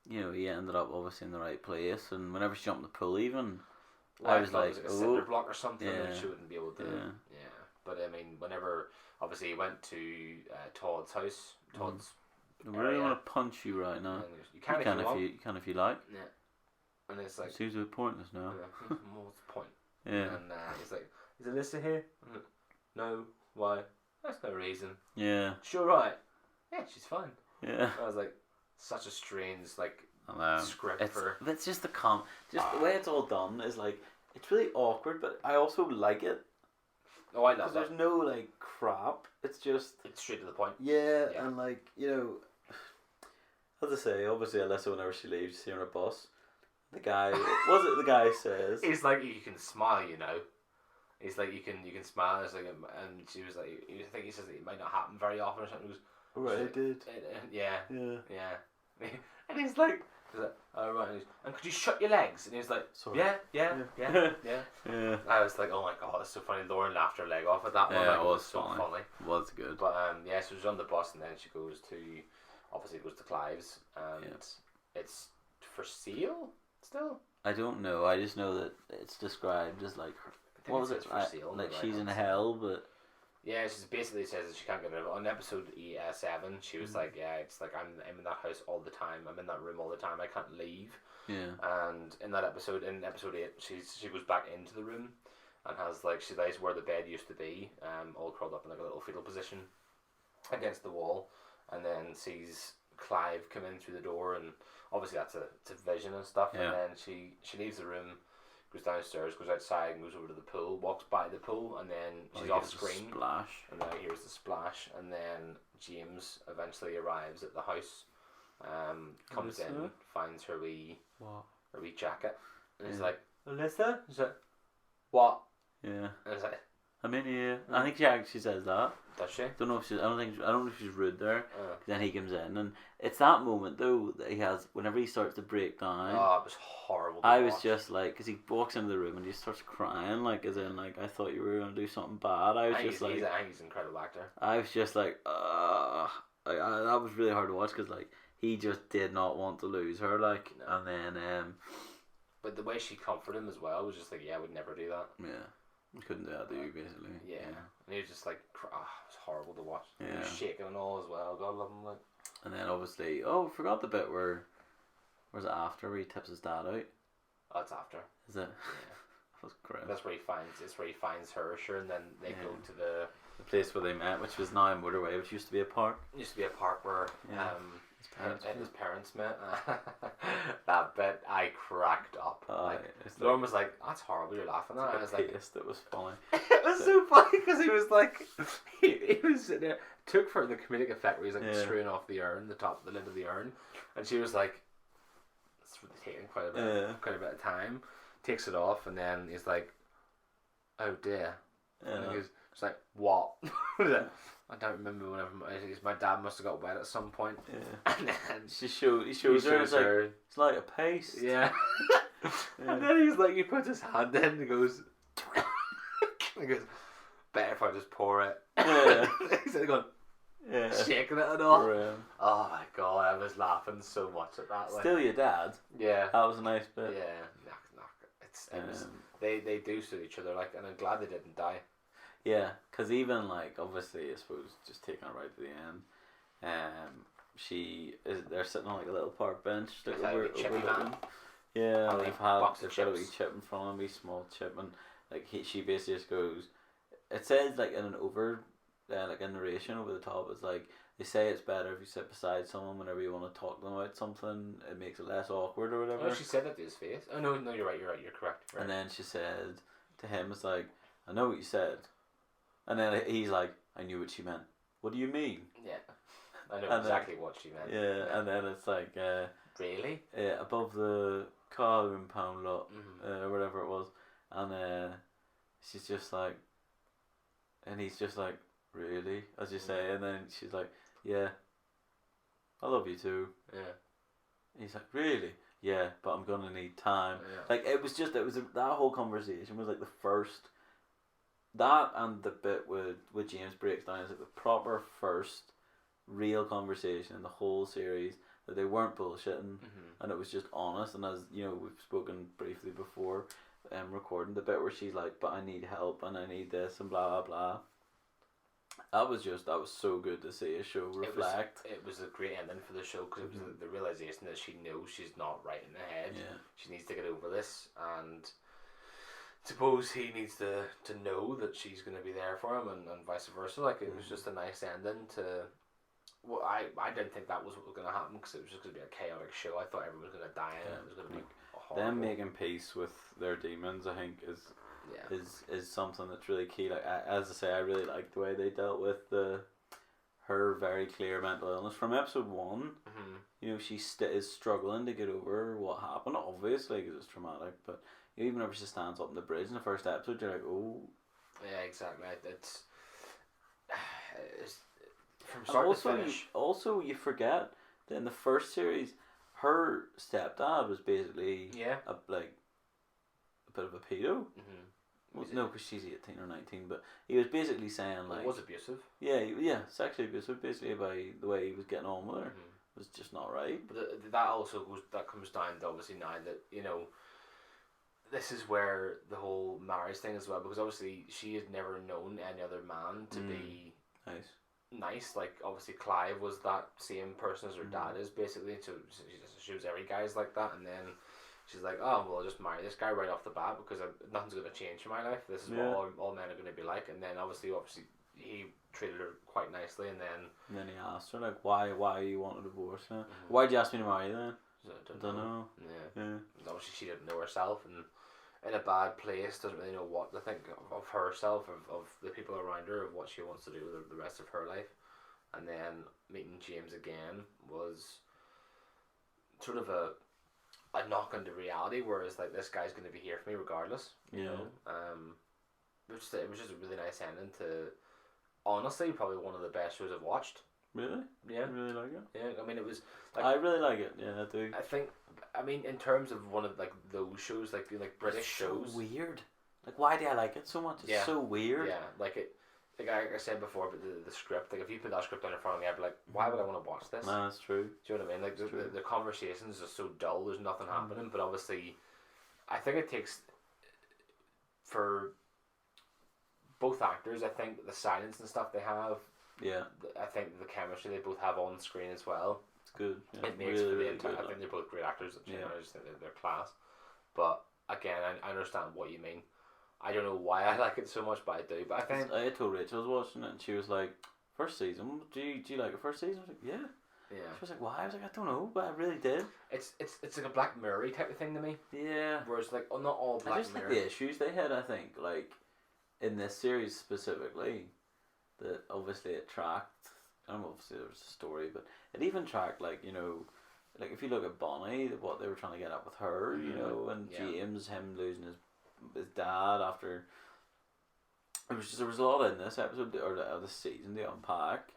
You know, he ended up obviously in the right place, and whenever she jumped in the pool, even well, I was like, it was like a cinder block or something, yeah. and she wouldn't be able to. Yeah. But I mean, whenever obviously he went to Todd's house, Todd's. I really want to punch you right now. You can if you like. Yeah. And it's like, it seems a bit pointless now. Yeah. What's the point? Yeah. And he's like, is Alyssa here? No. Why? That's no reason. Yeah. Sure, right. Yeah, she's fine. Yeah. I was like, such a strange script for. It's just the way it's all done is like, it's really awkward, but I also like it. Oh, I love that. There's no like crap. It's just straight to the point. Yeah, and like, you know, as I say, obviously Alyssa, whenever she leaves, you see her on a bus. The guy, the guy says? He's like, you can smile, you know. He's like, you can smile. It's like, and she was like, I think he says that it might not happen very often or something. He goes, right, it did. Yeah. And he's like, oh right. And could you shut your legs? And he was like, sorry. Yeah. I was like, oh my god, that's so funny. Lauren laughed her leg off at that one. Yeah, like, it was so funny. It was good. But yeah, so she's on the bus, and then she goes to Clive's, and it's for sale still. I don't know. I just know that it's described as like, what was it? Like she's in hell, but. Yeah, she basically says that she can't get rid of it. On episode 7, she was like, yeah, it's like I'm in that house all the time. I'm in that room all the time. I can't leave. Yeah. And in episode 8, she goes back into the room and has like, she lies where the bed used to be, all curled up in like a little fetal position against the wall, and then sees Clive come in through the door, and obviously it's a vision and stuff. Yeah. And then she leaves the room, goes downstairs, goes outside, and goes over to the pool, walks by the pool, and then she's off screen. Splash. And now here's the splash, and then James eventually arrives at the house, comes in, finds her wee jacket, and he's like, Alyssa? She's like, what? Yeah. And he's like, I'm in here. I think she actually says that. Does she? I don't know if she's rude there. Then he comes in, and it's that moment though that he has whenever he starts to break down. Oh, it was horrible. I was just like, because he walks into the room and he starts crying, like as in like, I thought you were gonna do something bad. I think he's an incredible actor. I was just like, that was really hard to watch because like he just did not want to lose her, like, no. And then but the way she comforted him as well was just like, yeah, I would never do that. Yeah. You couldn't do that, do you, basically? Yeah. And he was just like, it was horrible to watch. Yeah. He was shaking and all as well. God love him, like. And then obviously, I forgot the bit where's it after where he tips his dad out? Oh, it's after. Is it? Yeah. That was great. That's where he finds her, sure, and then they go to the place where they met, which was now a motorway, which used to be a park. It used to be a park where his parents met. That bit, I cracked up. Lauren was like, "That's horrible. You're laughing at." I was like, "It was funny." It was so funny because he was like, he was sitting there. Took for the comedic effect where he's like screwing off the urn, the lid of the urn, and she was like, "It's really taking quite a bit of time." Takes it off, and then he's like, "Oh dear." And he goes, "It's like what?" I don't remember whenever my dad must have got wet at some point. Yeah. And then he shows her. It's like, it's like a paste. Yeah. And then he's like, he puts his hand in and he goes, "Better if I just pour it." Yeah. He's like going, shaking it and all. Right. Oh my god, I was laughing so much at that. Still your dad. Yeah. That was a nice bit. Yeah. It was, they do suit each other, like, and I'm glad they didn't die. Yeah, because even, like, obviously, I suppose, just taking it right to the end, they're sitting on, like, a little park bench. Like, overlooking. Yeah, and they've had a wee chip in front of me, small chip, and, like, she basically just goes, it says, like, in an like, a narration over the top, it's like, they say it's better if you sit beside someone whenever you want to talk to them about something, it makes it less awkward or whatever. Oh, she said that to his face. Oh, no, you're right, you're correct. Right. And then she said to him, it's like, "I know what you said." And then he's like, "I knew what she meant." "What do you mean?" Yeah. I know exactly what she meant. Yeah, and then it's like, really? Yeah, above the car and pound lot, or whatever it was. And she's just like, and he's just like, "Really?" As you say. And then she's like, "Yeah, I love you too." Yeah. And he's like, "Really?" "Yeah, but I'm gonna need time." Yeah. Like, that whole conversation was like the first. That and the bit with James breaks down is like the proper first real conversation in the whole series that they weren't bullshitting, and it was just honest. And as you know, we've spoken briefly before, recording the bit where she's like, "But I need help and I need this and blah blah blah." That was so good to see a show reflect. It was a great ending for the show because it was the realization that she knows she's not right in the head. Yeah. She needs to get over this, and suppose he needs to know that she's going to be there for him, and vice versa. Like, it was just a nice ending to. Well, I didn't think that was what was going to happen because it was just going to be a chaotic show. I thought everyone was going to die and it was going to be horrible. Them making peace with their demons, I think, is something that's really key. Like, as I say, I really like the way they dealt with her very clear mental illness from episode 1. You know, she is struggling to get over what happened, obviously, because it's traumatic. But even whenever she stands up in the bridge in the first episode, you're like, "Oh." Yeah, exactly. It's from start to finish. Also, you forget that in the first series, her stepdad was basically a bit of a pedo. Well, no, because she's 18 or 19, but he was basically saying, like, it was abusive. Yeah, sexually abusive, basically, by the way he was getting on with her. It was just not right. But that comes down to, obviously, now that, you know, this is where the whole marriage thing as well, because obviously she had never known any other man to be nice. Like, obviously Clive was that same person as her dad is, basically, so she was every guy's like that, and then she's like, "Oh, well, I'll just marry this guy right off the bat because nothing's going to change in my life. This is what all men are going to be like." And then obviously he treated her quite nicely, and then he asked her, like, why you want a divorce? Why'd you ask me to marry you then? I don't know. Yeah. Obviously she didn't know herself, and in a bad place, doesn't really know what to think of herself, of the people around her, of what she wants to do with the rest of her life. And then meeting James again was sort of a knock into reality, whereas, like, this guy's going to be here for me regardless. You know? It was just a really nice ending to, honestly, probably one of the best shows I've watched. Really? Yeah. You really like it? Yeah, I mean, it was. Like, I really like it. Yeah, I do. I mean, in terms of one of, like, those shows, like British shows. So weird. Like, why do I like it so much? It's so weird. Yeah, like it. Like I said before, but the script, like, if you put that script down in front of me, I'd be like, why would I want to watch this? No, that's true. Do you know what I mean? Like, the conversations are so dull, there's nothing happening, but obviously, I think it takes, for both actors, I think the silence and stuff they have, I think the chemistry they both have on screen as well, it's good. Yeah, it makes for the entire, I think they're both great actors, I just think they're class. But again, I understand what you mean. I don't know why I like it so much, but I do. But I think I told Rachel I was watching it, and she was like, "First season? Do you like the first season?" I was like, "Yeah." Yeah. She was like, why? I was like, I don't know, but I really did. It's like a Black Mirror type of thing to me. Yeah. Whereas like not all I Black just Mirror. think the issues they had, I think, like, in this series specifically, that obviously it tracked, I don't know, obviously there was a story, but it even tracked, like, you know, like if you look at Bonnie, what they were trying to get at with her, you know, and James, him losing his dad after, there was a lot in this episode, or this season, to unpack.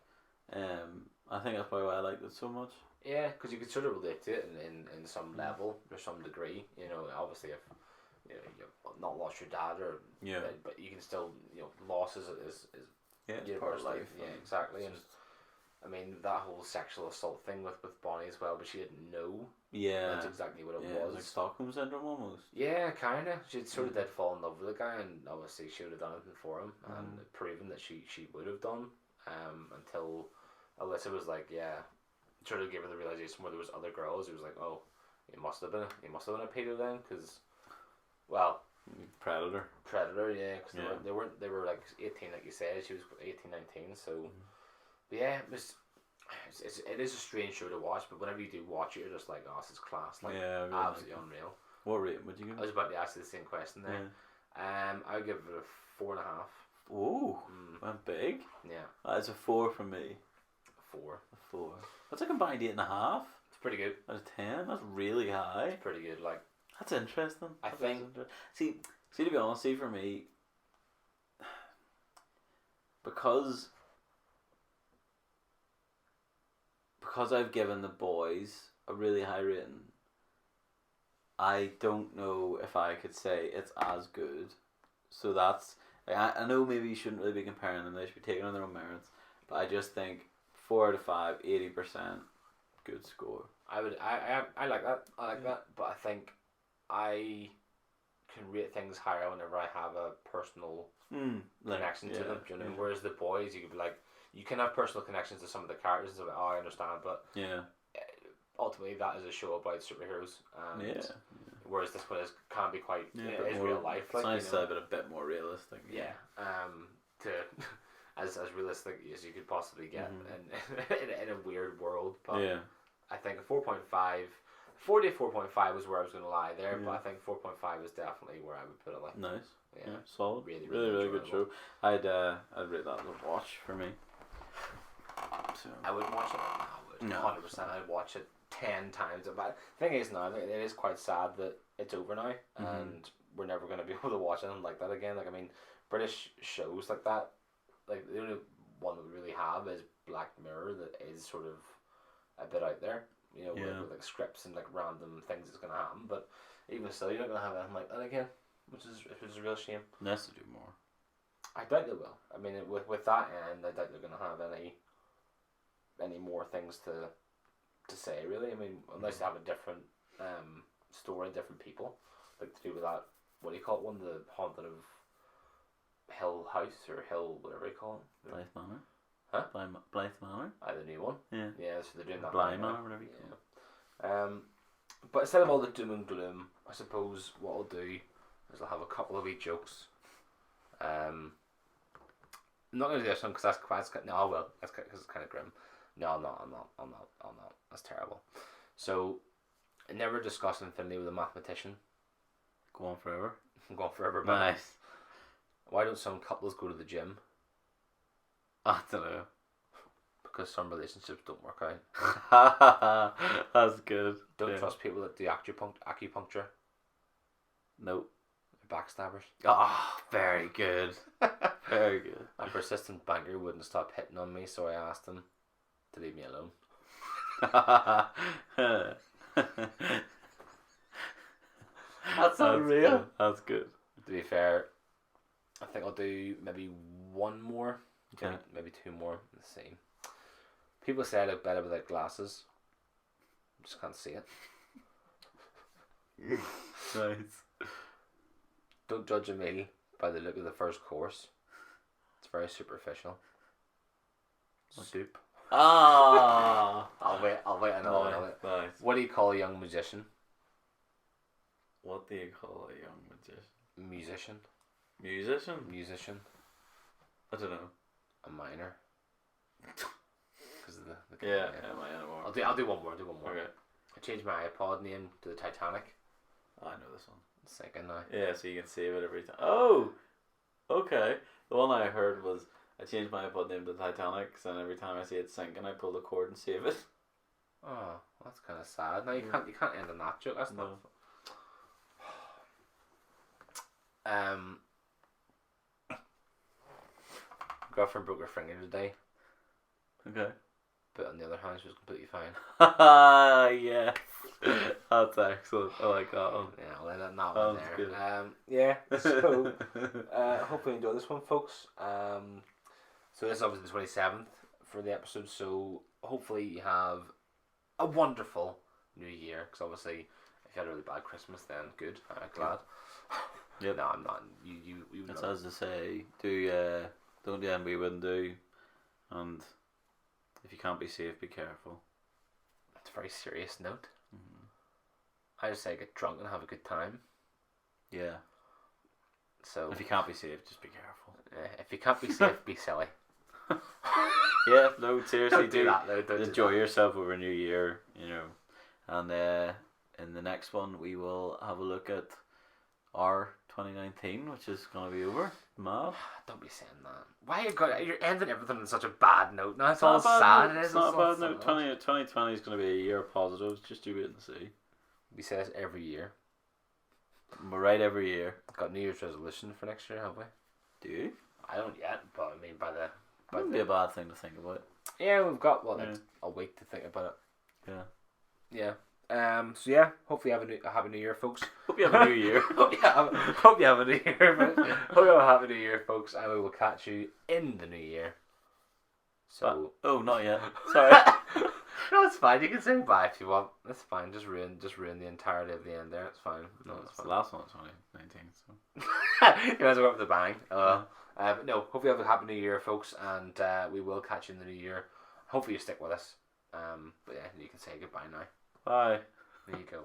I think that's probably why I liked it so much. Yeah, because you could sort of relate to it in some level or some degree. You know, obviously if you've not lost your dad or but you can still loss is it's part of life. Yeah, exactly. And I mean that whole sexual assault thing with Bonnie as well, but she didn't know. Yeah, that's exactly what it was. It was like Stockholm syndrome almost. Yeah, kinda. She sort of did fall in love with the guy, and obviously she would have done anything for him, and proven that she would have done. Until Alyssa was like, sort of gave her the realization where there was other girls. It was like, oh, he must have been a pedo then, because, well, predator, yeah, because they were like 18, like you said. She was 18, 19, so. But yeah, it is a strange show to watch, but whenever you do watch it, you're just like, oh, this is class, like really absolutely unreal. What rate would you give? I was about to ask you the same question there. I would give it a 4.5. Ooh, went big. Yeah, that's a 4 from me. 4. A 4. That's a combined 8.5. It's pretty good. Out of 10. That's really high. It's pretty good. Like that's interesting. I think. See, to be honest, for me, because I've given The Boys a really high rating, I don't know if I could say it's as good. So that's, like, I know maybe you shouldn't really be comparing them, they should be taken on their own merits, but I just think 4 out of 5, 80%, good score. I like that. I like that, but I think I can rate things higher whenever I have a personal connection to them. Do you know? Whereas The Boys, you could be like, you can have personal connections to some of the characters, and so like, oh, I understand, but ultimately that is a show about superheroes. Whereas this one can be quite it is real life. Like, it's nice to have it a bit more realistic. Yeah. To as realistic as you could possibly get in a weird world. But I think 4.5. 40 to 4.5 was where I was going to lie there, but I think 4.5 is definitely where I would put it. Like nice, solid, really good show. I'd rate that as a watch for me. So I would watch it. I would 100%. I'd watch it 10 times. But the thing is now, it is quite sad that it's over now, and we're never going to be able to watch anything like that again. Like I mean, British shows like that, like the only one that we really have is Black Mirror, that is sort of a bit out there. You know, with like scripts and like random things that's gonna happen. But even still, you're not gonna have anything like that again, which is a real shame. Unless to do more. I doubt they will. I mean, with that end, I doubt they're gonna have any more things to say. Really, I mean, unless they have a different story, different people, like to do with that. What do you call it? One, the Haunted of Hill House or Hill, whatever you call it. Blythe Manor. Huh? Blythe Manor? The new one. Yeah. Yeah, so they're doing that. Bly Manor, whatever you call it. But instead of all the doom and gloom, I suppose what I'll do is I'll have a couple of wee jokes. I'm not going to do this one because that's quite... No, I will. That's because it's kind of grim. No, I'm not. That's terrible. So, never discuss infinity with a mathematician. Go on forever. Go on forever. Nice. Why don't some couples go to the gym? I don't know. Because some relationships don't work out. That's good. Don't trust people that do acupuncture. Nope. They're backstabbers. Ah, very good. Very good. A persistent banker wouldn't stop hitting on me, so I asked him to leave me alone. That's unreal. Good. That's good. To be fair, I think I'll do maybe one more. Okay. Maybe two more. Let's see. People say I look better without glasses. Just can't see it. Nice. Don't judge a meal by the look of the first course. It's very superficial. Soup. Ah. I'll wait another minute. Nice. What do you call a young magician? What do you call a young magician? Musician. Musician? Musician. I don't know. A minor. Because the Yeah, my anymore. I'll do one more. Okay. I changed my iPod name to the Titanic. I know this one. It's second now. Yeah, so you can save it every time. Oh, okay. The one I heard was I changed my iPod name to Titanic, so then every time I see it sinking, I pull the cord and save it. Oh, that's kind of sad. No, you can't end on that joke. That's No. not. Girlfriend broke her finger today, Okay. but on the other hand, she was completely fine. Yeah. That's excellent. I like that one. Yeah, I'll end that one there. Good. Yeah. So, hopefully you enjoy this one, folks. So this is obviously the 27th for the episode. So hopefully you have a wonderful New Year. Because obviously, if you had a really bad Christmas, then good. I'm glad. Yep. No, I'm not. You. It's as to say, don't do anything we wouldn't do, and if you can't be safe, be careful. It's a very serious note. Mm-hmm. I just say get drunk and have a good time. Yeah. So If you can't be safe, just be careful. if you can't be safe, be silly. Yeah, no, seriously, Don't do that though. Don't enjoy do yourself over New Year, and in the next one we will have a look at our 2019, which is gonna be over. Mad. that. Don't be saying that. Why you're ending everything on such a bad note? Now it's Not all a bad sad. note. It is. It's not a bad so note. sad. 2020 is gonna be a year of positives. Just you wait and see. We say this every year. We're right every year. Got New Year's resolution for next year, have we? Do you? I don't yet, but I mean by the. Wouldn't be a bad thing to think about. Yeah, we've got Yeah. a week to think about Yeah. it. Yeah. So yeah, hopefully you have a happy New Year, folks. Hope you have a new year. hope you have a New Year, folks. Hope you have a happy New Year, folks, and we will catch you in the New Year. So. Oh, not yet. Sorry. No, it's fine. You can say bye if you want. That's fine. Just ruin the entirety of the end there. It's fine. No, it's it's the fine. last one of 2019. So. You might as well go up with a bang. But no, hope you have a happy New Year, folks, and we will catch you in the New Year. Hopefully you stick with us. But yeah, you can say goodbye now. Bye. There you go.